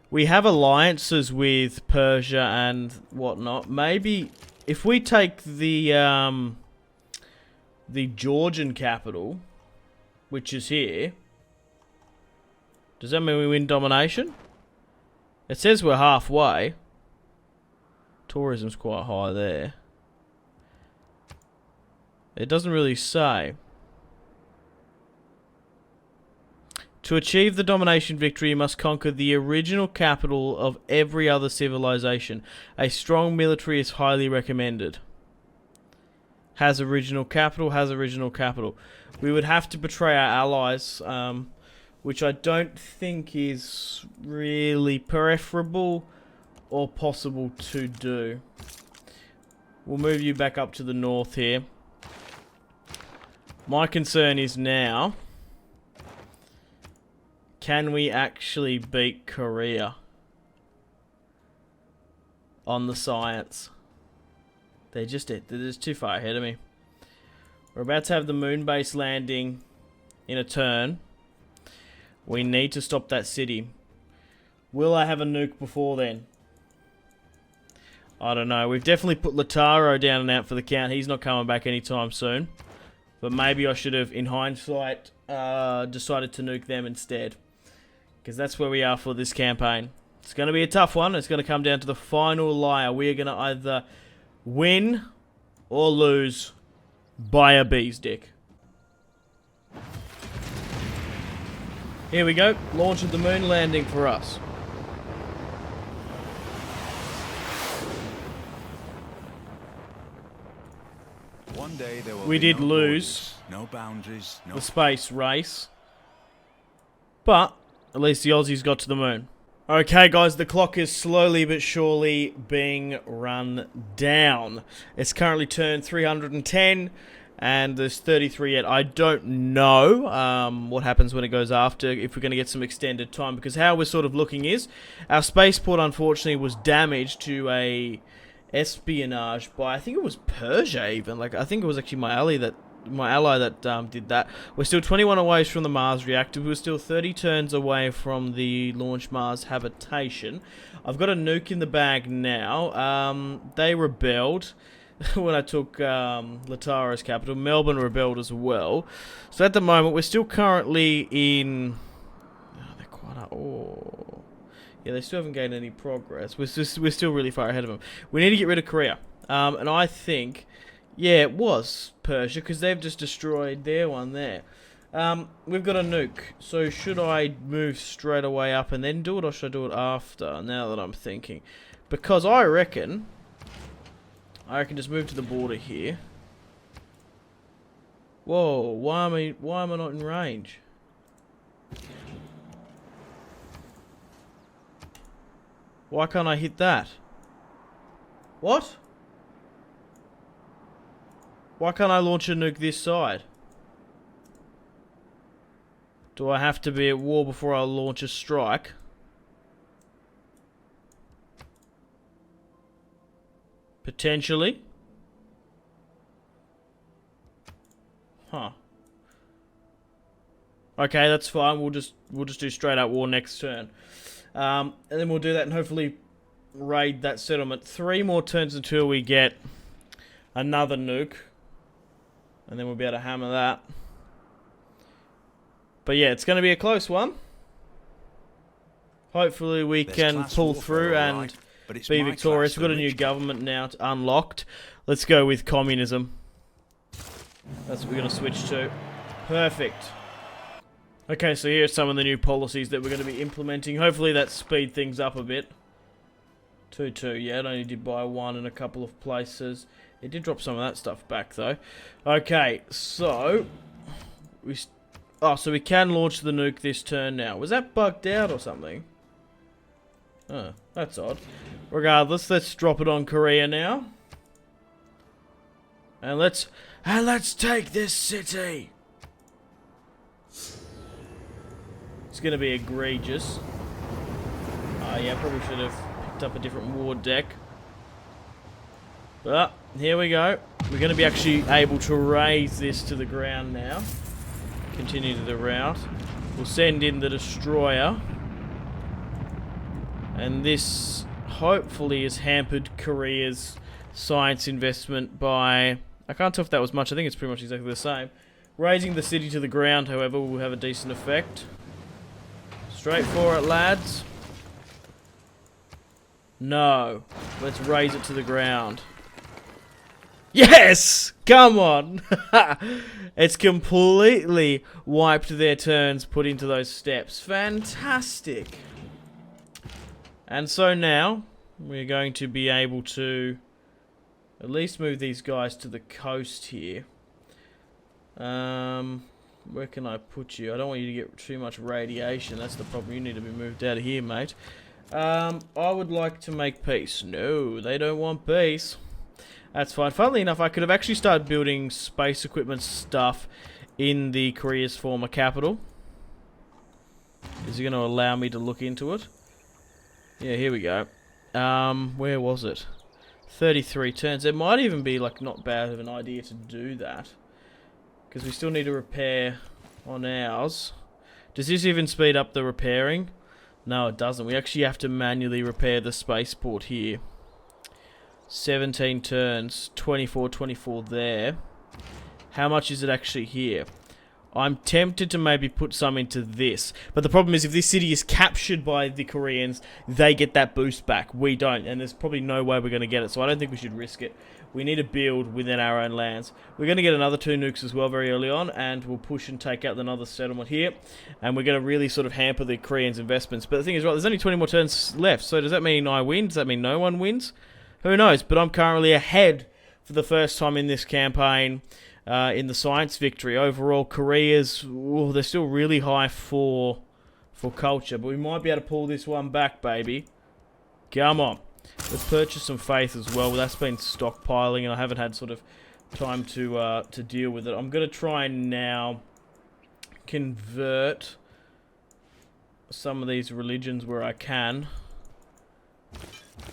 We have alliances with Persia and whatnot. Maybe if we take the Georgian capital, which is here, does that mean we win domination? It says we're halfway. Tourism's quite high there. It doesn't really say. To achieve the domination victory, you must conquer the original capital of every other civilization. A strong military is highly recommended. Has original capital, has original capital. We would have to betray our allies, which I don't think is really preferable or possible to do. We'll move you back up to the north here. My concern is now, can we actually beat Korea on the science? They're just too far ahead of me. We're about to have the moon base landing in a turn. We need to stop that city. Will I have a nuke before then? I don't know. We've definitely put Lataro down and out for the count. He's not coming back anytime soon. But maybe I should have, in hindsight, decided to nuke them instead. Because that's where we are for this campaign. It's going to be a tough one. It's going to come down to the final liar. We are going to either win or lose by a bee's dick. Here we go. Launch of the moon landing for us. One day there will We be did no lose borders, no boundaries, no the space race. But at least the Aussies got to the moon. Okay, guys, the clock is slowly but surely being run down. It's currently turned 310, and there's 33 yet. I don't know what happens when it goes after, if we're going to get some extended time, because how we're sort of looking is, our spaceport, unfortunately, was damaged to a espionage by, I think it was Persia even. Like, I think it was actually my ally that did that. We're still 21 away from the Mars reactor. We're still 30 turns away from the launch Mars habitation. I've got a nuke in the bag now. They rebelled when I took Lataro's capital. Melbourne rebelled as well. So at the moment, we're still currently in... Oh, they're quite... Oh... Yeah, they still haven't gained any progress. We're still really far ahead of them. We need to get rid of Korea. And I think... Yeah, it was Persia, because they've just destroyed their one there. We've got a nuke. So should I move straight away up and then do it, or should I do it after, now that I'm thinking? Because I reckon just move to the border here. Whoa, why am I not in range? Why can't I hit that? What? Why can't I launch a nuke this side? Do I have to be at war before I launch a strike? Potentially. Huh. Okay, that's fine. We'll just do straight up war next turn. And then we'll do that and hopefully raid that settlement. 3 more turns until we get another nuke. And then we'll be able to hammer that. But yeah, it's going to be a close one. Hopefully we can pull through and be victorious. We've got a new government now unlocked. Let's go with communism. That's what we're going to switch to. Perfect. Okay, so here's some of the new policies that we're going to be implementing. Hopefully that speed things up a bit. 2-2, yeah, it only did buy 1 in a couple of places. It did drop some of that stuff back, though. Okay, so... so we can launch the nuke this turn now. Was that bugged out or something? Oh, that's odd. Regardless, let's drop it on Korea now. And let's take this city! It's gonna be egregious. Yeah, probably should have picked up a different war deck. But, here we go. We're gonna be actually able to raise this to the ground now. Continue to the route. We'll send in the destroyer. And this, hopefully, has hampered Korea's science investment by... I can't tell if that was much. I think it's pretty much exactly the same. Raising the city to the ground, however, will have a decent effect. Straight for it, lads. No. Let's raise it to the ground. Yes! Come on! It's completely wiped their turns put into those steps. Fantastic! And so now, we're going to be able to at least move these guys to the coast here. Where can I put you? I don't want you to get too much radiation. That's the problem. You need to be moved out of here, mate. I would like to make peace. No, they don't want peace. That's fine. Funnily enough, I could have actually started building space equipment stuff in the Korea's former capital. Is he going to allow me to look into it? Yeah, here we go. Where was it? 33 turns. It might even be, like, not bad of an idea to do that. Because we still need to repair on ours. Does this even speed up the repairing? No, it doesn't. We actually have to manually repair the spaceport here. 17 turns. 24 there. How much is it actually here? I'm tempted to maybe put some into this. But the problem is if this city is captured by the Koreans, they get that boost back. We don't. And there's probably no way we're going to get it. So I don't think we should risk it. We need to build within our own lands. We're going to get another 2 nukes as well very early on. And we'll push and take out another settlement here. And we're going to really sort of hamper the Koreans' investments. But the thing is, right, there's only 20 more turns left. So does that mean I win? Does that mean no one wins? Who knows? But I'm currently ahead for the first time in this campaign. In the science victory. Overall, Korea's, they're still really high for culture, but we might be able to pull this one back, baby. Come on. Let's purchase some faith as well. That's been stockpiling, and I haven't had sort of time to deal with it. I'm going to try and now convert some of these religions where I can.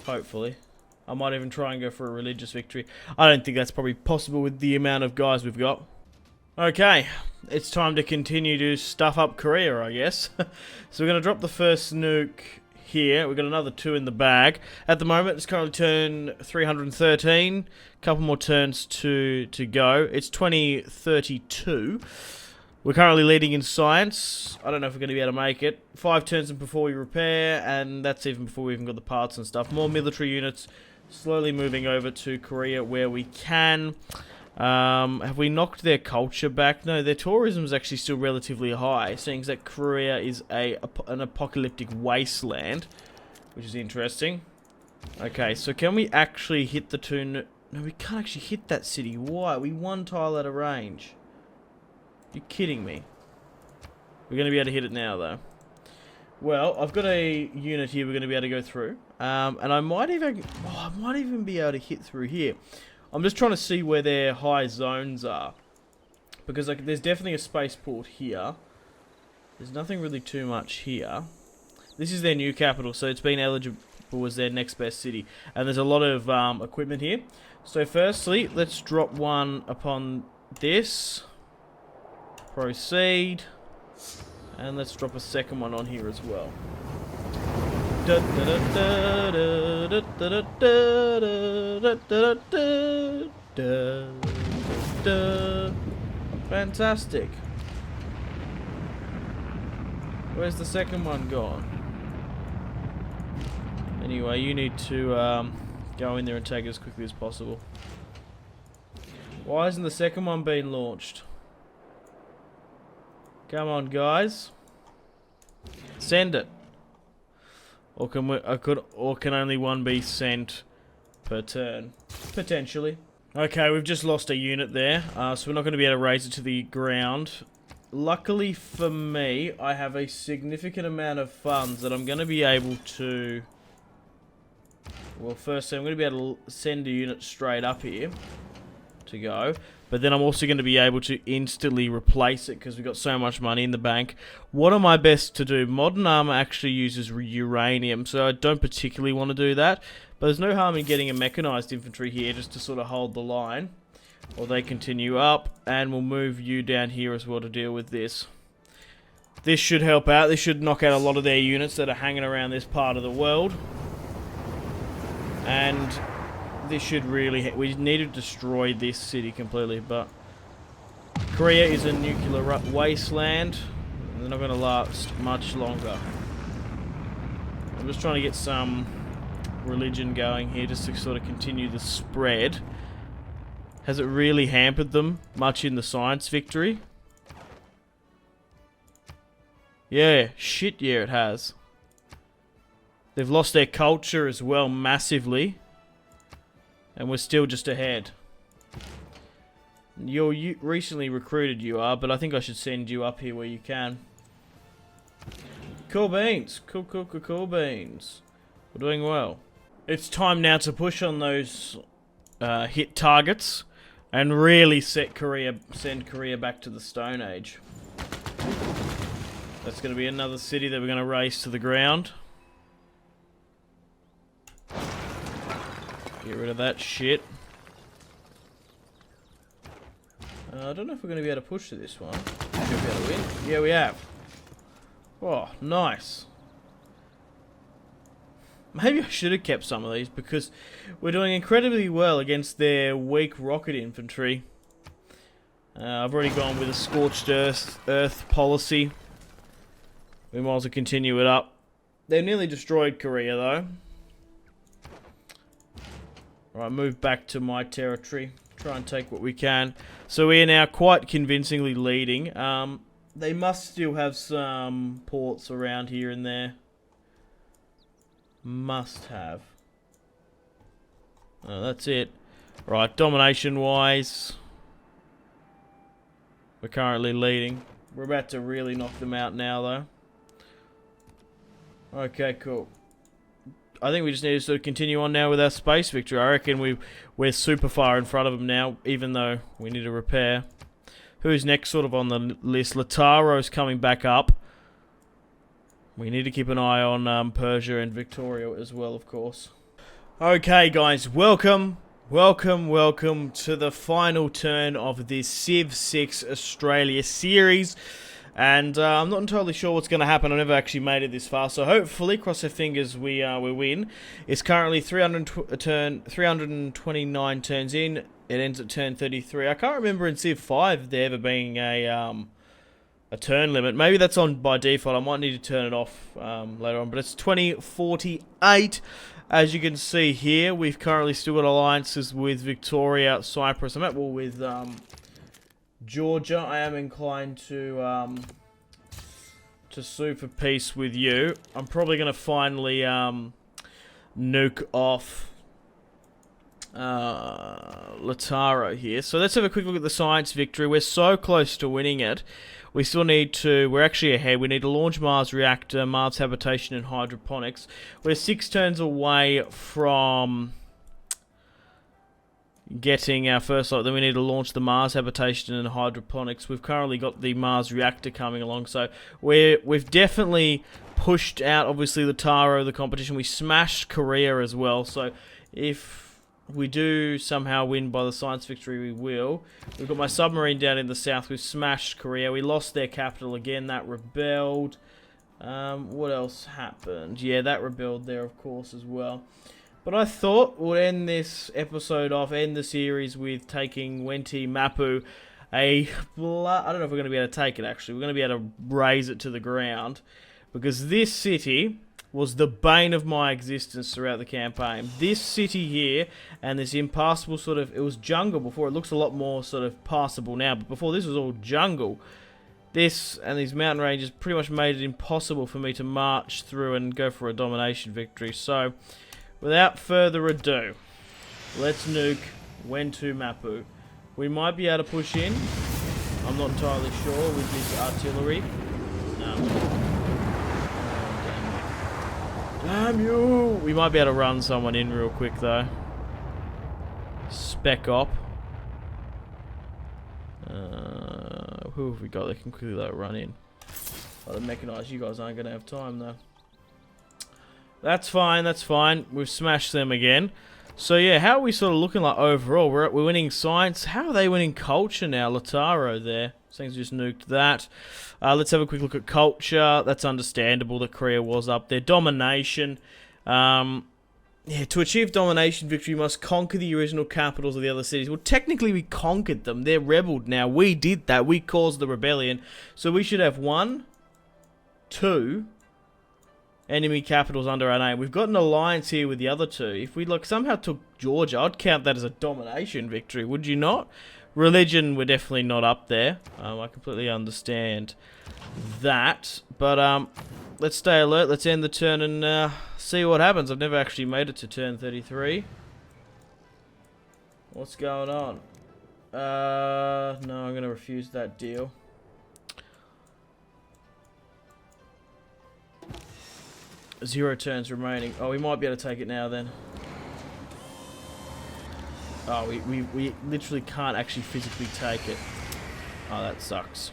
Hopefully. I might even try and go for a religious victory. I don't think that's probably possible with the amount of guys we've got. Okay, it's time to continue to stuff up Korea, I guess. So we're going to drop the first nuke here. We've got another 2 in the bag. At the moment, it's currently turn 313. A couple more turns to go. It's 2032. We're currently leading in science. I don't know if we're going to be able to make it. 5 turns before we repair, and that's even before we even got the parts and stuff. More military units. Slowly moving over to Korea where we can. Have we knocked their culture back? No, their tourism is actually still relatively high, seeing that Korea is an apocalyptic wasteland, which is interesting. Okay, so can we actually hit the 2... No, we can't actually hit that city. Why? We 1 tile out of range. You're kidding me. We're going to be able to hit it now, though. Well, I've got a unit here we're going to be able to go through. And I might even be able to hit through here. I'm just trying to see where their high zones are. Because like, there's definitely a spaceport here. There's nothing really too much here. This is their new capital, so it's been eligible as their next best city. And there's a lot of equipment here. So firstly, let's drop 1 upon this. Proceed. And let's drop a second one on here as well. Fantastic. Where's the second one gone? Anyway, you need to go in there and take it as quickly as possible. Why isn't the second one being launched? Come on, guys. Send it. Or can only one be sent per turn? Potentially. Okay, we've just lost a unit there, so we're not going to be able to raise it to the ground. Luckily for me, I have a significant amount of funds that I'm going to be able to... Well, firstly, I'm going to be able to send a unit straight up here to go. But then I'm also going to be able to instantly replace it because we've got so much money in the bank. What am I best to do? Modern armor actually uses uranium, so I don't particularly want to do that. But there's no harm in getting a mechanized infantry here just to sort of hold the line. Or they continue up, and we'll move you down here as well to deal with this. This should help out. This should knock out a lot of their units that are hanging around this part of the world. And this should really... We need to destroy this city completely, but... Korea is a nuclear wasteland. They're not going to last much longer. I'm just trying to get some religion going here just to sort of continue the spread. Has it really hampered them much in the science victory? Yeah, shit, yeah, it has. They've lost their culture as well massively. And we're still just ahead. You're recently recruited, you are, but I think I should send you up here where you can. Cool beans. Cool beans. We're doing well. It's time now to push on those hit targets and really send Korea back to the Stone Age. That's going to be another city that we're going to race to the ground. Get rid of that shit. I don't know if we're going to be able to push to this one. Should we be able to win? Yeah, we have. Oh, nice. Maybe I should have kept some of these because we're doing incredibly well against their weak rocket infantry. I've already gone with a scorched earth policy. We might as well continue it up. They've nearly destroyed Korea though. Alright, move back to my territory. Try and take what we can. So we are now quite convincingly leading. They must still have some ports around here and there. Must have. Oh, that's it. Right, domination-wise, we're currently leading. We're about to really knock them out now, though. Okay, cool. I think we just need to sort of continue on now with our space victory. I reckon we're super far in front of them now, even though we need a repair. Who's next sort of on the list? Lataro's coming back up. We need to keep an eye on Persia and Victoria as well, of course. Okay, guys, welcome to the final turn of this Civ 6 Australia series. And I'm not entirely sure what's going to happen. I've never actually made it this far, so hopefully, cross our fingers, we win. It's currently 329 turns in. It ends at turn 33. I can't remember in Civ 5 there ever being a turn limit. Maybe that's on by default. I might need to turn it off later on. But it's 2048. As you can see here, we've currently still got alliances with Victoria, Cyprus. I'm at war with Georgia. I am inclined to sue for peace with you. I'm probably going to finally nuke off Lataro here. So let's have a quick look at the science victory. We're so close to winning it. We still need to, we're actually ahead. We need to launch Mars reactor, Mars habitation and hydroponics. We're 6 turns away from getting our first lot. Then we need to launch the Mars habitation and hydroponics. We've currently got the Mars reactor coming along. So we've definitely pushed out, obviously, the Taro, the competition. We smashed Korea as well. So if we do somehow win by the science victory, we will. We've got my submarine down in the south. We've smashed Korea. We lost their capital again. That rebelled. What else happened? Yeah, that rebelled there, of course, as well. But I thought we'll end this episode off, end the series with taking Wenti Mapu. I don't know if we're going to be able to take it, actually. We're going to be able to raise it to the ground. Because this city was the bane of my existence throughout the campaign. This city here, and this impassable it was jungle before. It looks a lot more sort of passable now, but before this was all jungle. This and these mountain ranges pretty much made it impossible for me to march through and go for a domination victory. So, without further ado, let's nuke Wentu Mapu. We might be able to push in. I'm not entirely sure with this artillery. No. Damn you! We might be able to run someone in real quick though. Spec op. Who have we got that can quickly like run in? Oh, the mechanized, you guys aren't going to have time though. That's fine, that's fine. We've smashed them again. So yeah, how are we sort of looking like overall? We're winning science. How are they winning culture now? Lataro there. Things just nuked that. Let's have a quick look at culture. That's understandable that Korea was up there. Domination. Yeah, to achieve domination victory, you must conquer the original capitals of the other cities. Well, technically we conquered them. They're rebelled now. We did that. We caused the rebellion. So we should have 1, 2 enemy capitals under our name. We've got an alliance here with the other 2. If we somehow took Georgia, I'd count that as a domination victory, would you not? Religion, we're definitely not up there. I completely understand that. But let's stay alert. Let's end the turn and see what happens. I've never actually made it to turn 33. What's going on? No, I'm going to refuse that deal. Zero turns remaining. Oh, we might be able to take it now then. Oh, we literally can't actually physically take it. Oh, that sucks.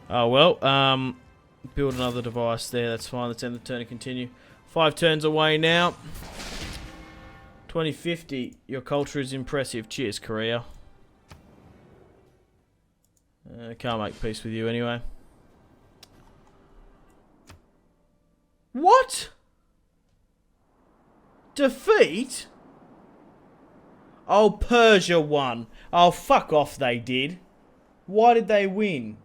Oh, well, build another device there. That's fine. Let's end the turn and continue. 5 turns away now. 2050. Your culture is impressive. Cheers, Korea. Can't make peace with you anyway. What? Defeat? Oh, Persia won. Oh, fuck off, they did. Why did they win?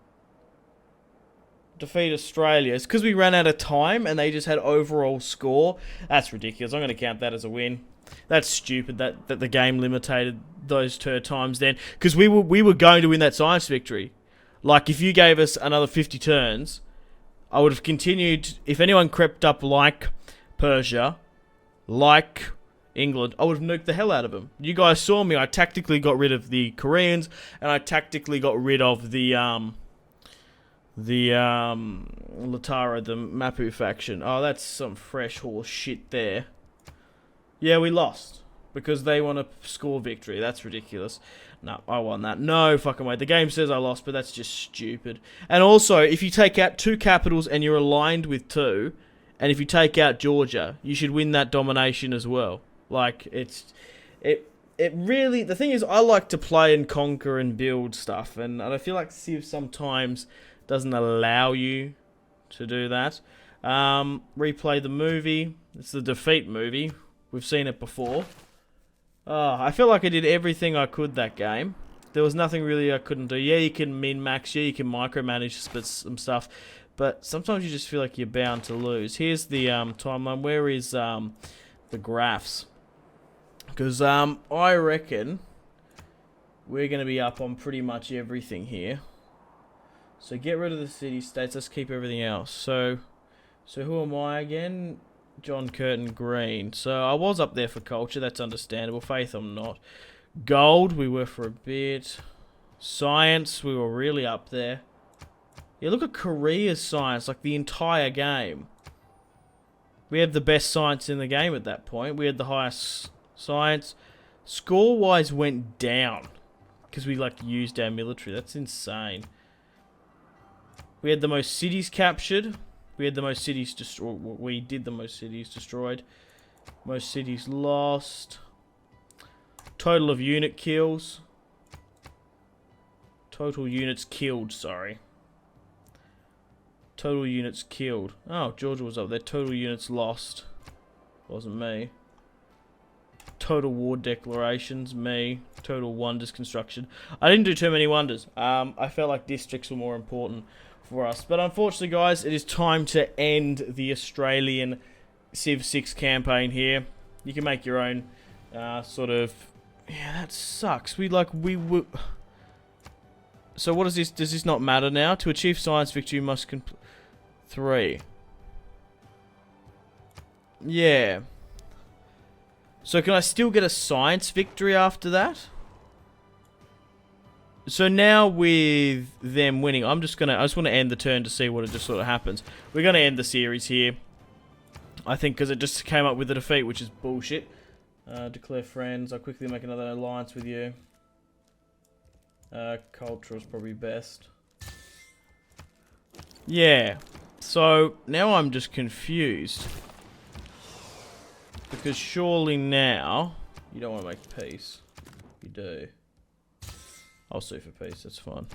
Defeat Australia. It's because we ran out of time and they just had overall score. That's ridiculous. I'm going to count that as a win. That's stupid that the game limited those 2 times then. Because we were going to win that science victory. Like, if you gave us another 50 turns, I would have continued. If anyone crept up like Persia, like England, I would have nuked the hell out of them. You guys saw me. I tactically got rid of the Koreans, and I tactically got rid of the Latara, the Mapu faction. Oh, that's some fresh horse shit there. Yeah, we lost because they want to score victory. That's ridiculous. No, I won that. No fucking way. The game says I lost, but that's just stupid. And also, if you take out 2 capitals and you're aligned with 2, and if you take out Georgia, you should win that domination as well. Like, it really, the thing is, I like to play and conquer and build stuff, and I feel like Civ sometimes doesn't allow you to do that. Replay the movie. It's the defeat movie. We've seen it before. I feel like I did everything I could that game. There was nothing really I couldn't do. Yeah, you can min-max. Yeah, you can micromanage some stuff. But sometimes you just feel like you're bound to lose. Here's the timeline. Where is the graphs? Because I reckon we're going to be up on pretty much everything here. So get rid of the city-states. Let's keep everything else. So who am I again? John Curtin Green. So I was up there for culture. That's understandable. Faith, I'm not. Gold, we were for a bit. Science, we were really up there. Yeah, look at Korea's science, like the entire game. We had the best science in the game at that point. We had the highest science. Score-wise went down because we used our military. That's insane. We had the most cities captured. We had the most cities destroyed. We did the most cities destroyed. Most cities lost. Total of unit kills. Total units killed, sorry. Total units killed. Oh, Georgia was up there. Total units lost. Wasn't me. Total war declarations, me. Total wonders construction. I didn't do too many wonders. I felt like districts were more important for us. But unfortunately, guys, it is time to end the Australian Civ 6 campaign here. You can make your own sort of... Yeah, that sucks. We were... So what is this? Does this not matter now? To achieve science victory, you must complete 3. Yeah. So can I still get a science victory after that? So now with them winning, I just want to end the turn to see what it just sort of happens. We're gonna end the series here, I think, because it just came up with a defeat, which is bullshit. Declare friends. I'll quickly make another alliance with you. Culture is probably best. Yeah. So now I'm just confused. Because surely now you don't want to make peace. You do. I'll sue for peace, that's fine.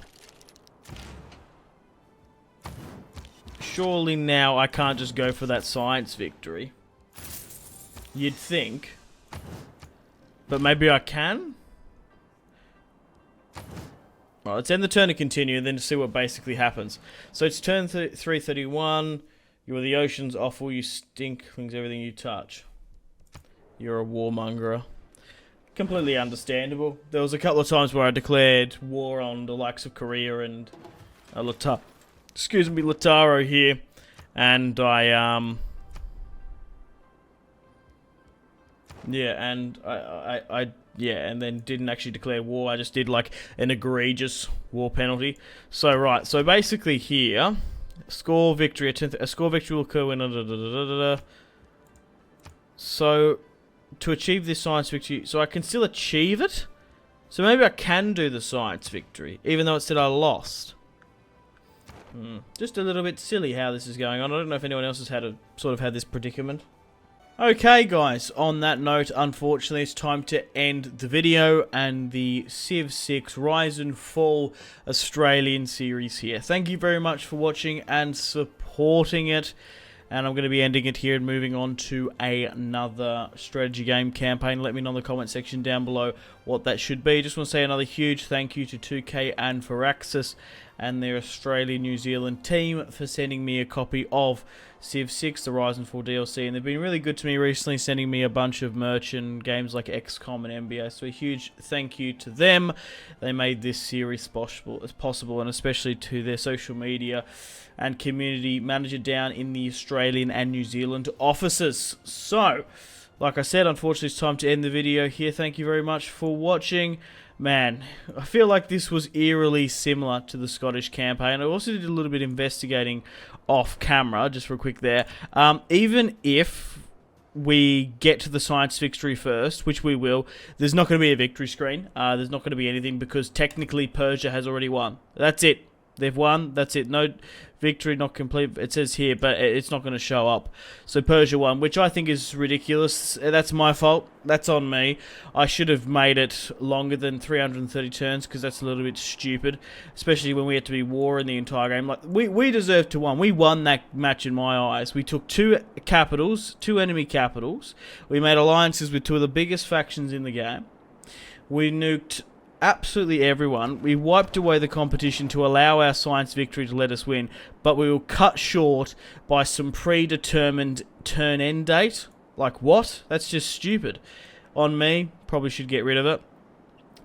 Surely now I can't just go for that science victory. You'd think. But maybe I can? Well, let's end the turn to continue and then see what basically happens. So it's turn 331. You are the ocean's offal, you stink, things everything you touch. You're a warmonger. Completely understandable. There was a couple of times where I declared war on the likes of Korea and Lataro here, and I and then didn't actually declare war. I just did like an egregious war penalty. So right, so basically here, score victory. A score victory will occur when So to achieve this science victory, so I can still achieve it. So maybe I can do the science victory, even though it said I lost. Just a little bit silly how this is going on. I don't know if anyone else has had this predicament. Okay guys, on that note, unfortunately it's time to end the video and the Civ 6 Rise and Fall Australian series here. Thank you very much for watching and supporting it. And I'm going to be ending it here and moving on to another strategy game campaign. Let me know in the comment section down below what that should be. Just want to say another huge thank you to 2K and Firaxis and their Australia-New Zealand team for sending me a copy of Civ 6, the Rise and Fall DLC. And they've been really good to me recently, sending me a bunch of merch and games like XCOM and NBA. So a huge thank you to them. They made this series possible, and especially to their social media and community manager down in the Australian and New Zealand offices. So, like I said, unfortunately it's time to end the video here. Thank you very much for watching. Man, I feel like this was eerily similar to the Scottish campaign. I also did a little bit of investigating off camera, just real quick there. Even if we get to the science victory first, which we will, there's not going to be a victory screen. There's not going to be anything because technically Persia has already won. That's it. They've won. That's it. No victory, not complete. It says here, but it's not going to show up. So Persia won, which I think is ridiculous. That's my fault. That's on me. I should have made it longer than 330 turns because that's a little bit stupid, especially when we had to be war in the entire game. Like we deserved to win. We won that match in my eyes. We took two enemy capitals. We made alliances with two of the biggest factions in the game. We nuked absolutely everyone. We wiped away the competition to allow our science victory to let us win, but we were cut short by some predetermined turn end date. Like what? That's just stupid. On me, probably should get rid of it.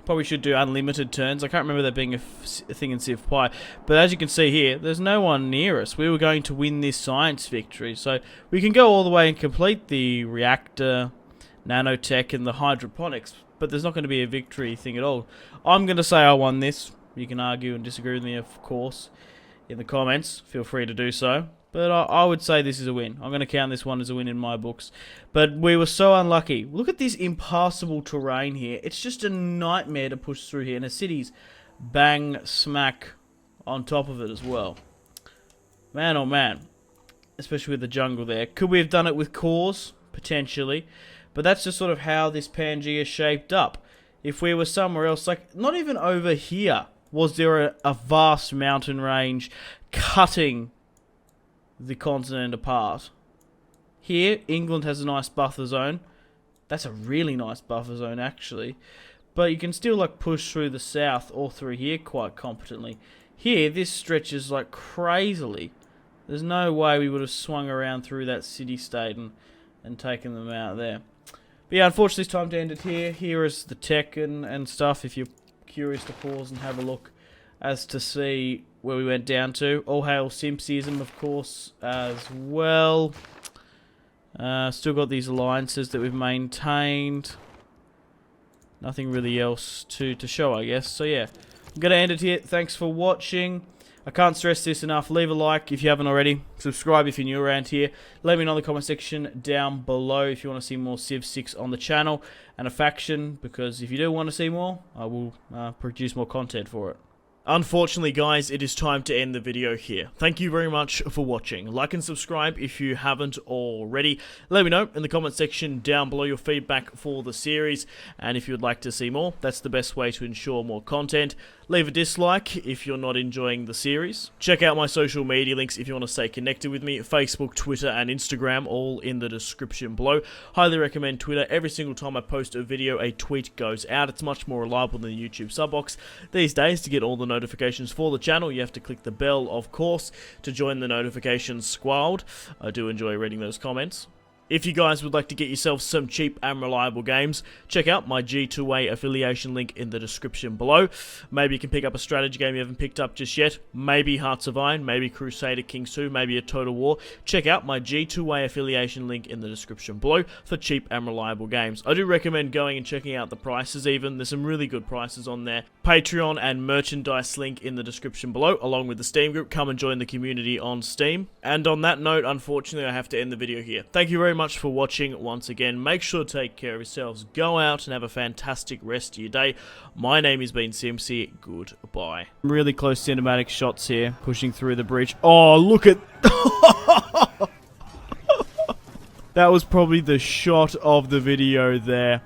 Probably should do unlimited turns. I can't remember that being a thing in Civ Pi, but as you can see here, there's no one near us. We were going to win this science victory, so we can go all the way and complete the reactor, nanotech, and the hydroponics, but there's not going to be a victory thing at all. I'm going to say I won this. You can argue and disagree with me, of course, in the comments. Feel free to do so. But I would say this is a win. I'm going to count this one as a win in my books. But we were so unlucky. Look at this impassable terrain here. It's just a nightmare to push through here. And the city's bang smack on top of it as well. Man, oh man. Especially with the jungle there. Could we have done it with cores? Potentially. But that's just sort of how this Pangea shaped up. If we were somewhere else, like not even over here, was there a vast mountain range cutting the continent apart. Here, England has a nice buffer zone. That's a really nice buffer zone, actually. But you can still like push through the south or through here quite competently. Here, this stretches like crazily. There's no way we would have swung around through that city-state and taken them out there. But yeah, unfortunately it's time to end it here. Here is the tech and stuff if you're curious to pause and have a look as to see where we went down to. All hail Simpzyism, of course, as well. Still got these alliances that we've maintained. Nothing really else to show, I guess. So yeah, I'm going to end it here. Thanks for watching. I can't stress this enough. Leave a like if you haven't already. Subscribe if you're new around here. Let me know in the comment section down below if you want to see more Civ 6 on the channel and a faction, because if you do want to see more, I will produce more content for it. Unfortunately, guys, it is time to end the video here. Thank you very much for watching. Like and subscribe if you haven't already. Let me know in the comment section down below your feedback for the series, and if you would like to see more, that's the best way to ensure more content. Leave a dislike if you're not enjoying the series. Check out my social media links if you want to stay connected with me. Facebook, Twitter, and Instagram, all in the description below. Highly recommend Twitter. Every single time I post a video, a tweet goes out. It's much more reliable than the YouTube sub box. These days, to get all the notifications for the channel, you have to click the bell, of course, to join the notifications squad. I do enjoy reading those comments. If you guys would like to get yourself some cheap and reliable games, check out my G2A affiliation link in the description below. Maybe you can pick up a strategy game you haven't picked up just yet. Maybe Hearts of Iron, maybe Crusader Kings 2, maybe a Total War. Check out my G2A affiliation link in the description below for cheap and reliable games. I do recommend going and checking out the prices even. There's some really good prices on there. Patreon and merchandise link in the description below, along with the Steam group. Come and join the community on Steam. And on that note, unfortunately, I have to end the video here. Thank you very much for watching once again. Make sure to take care of yourselves. Go out and have a fantastic rest of your day. My name has been Simpzy. Goodbye. Really close cinematic shots here, pushing through the breach. Oh, look at... That was probably the shot of the video there.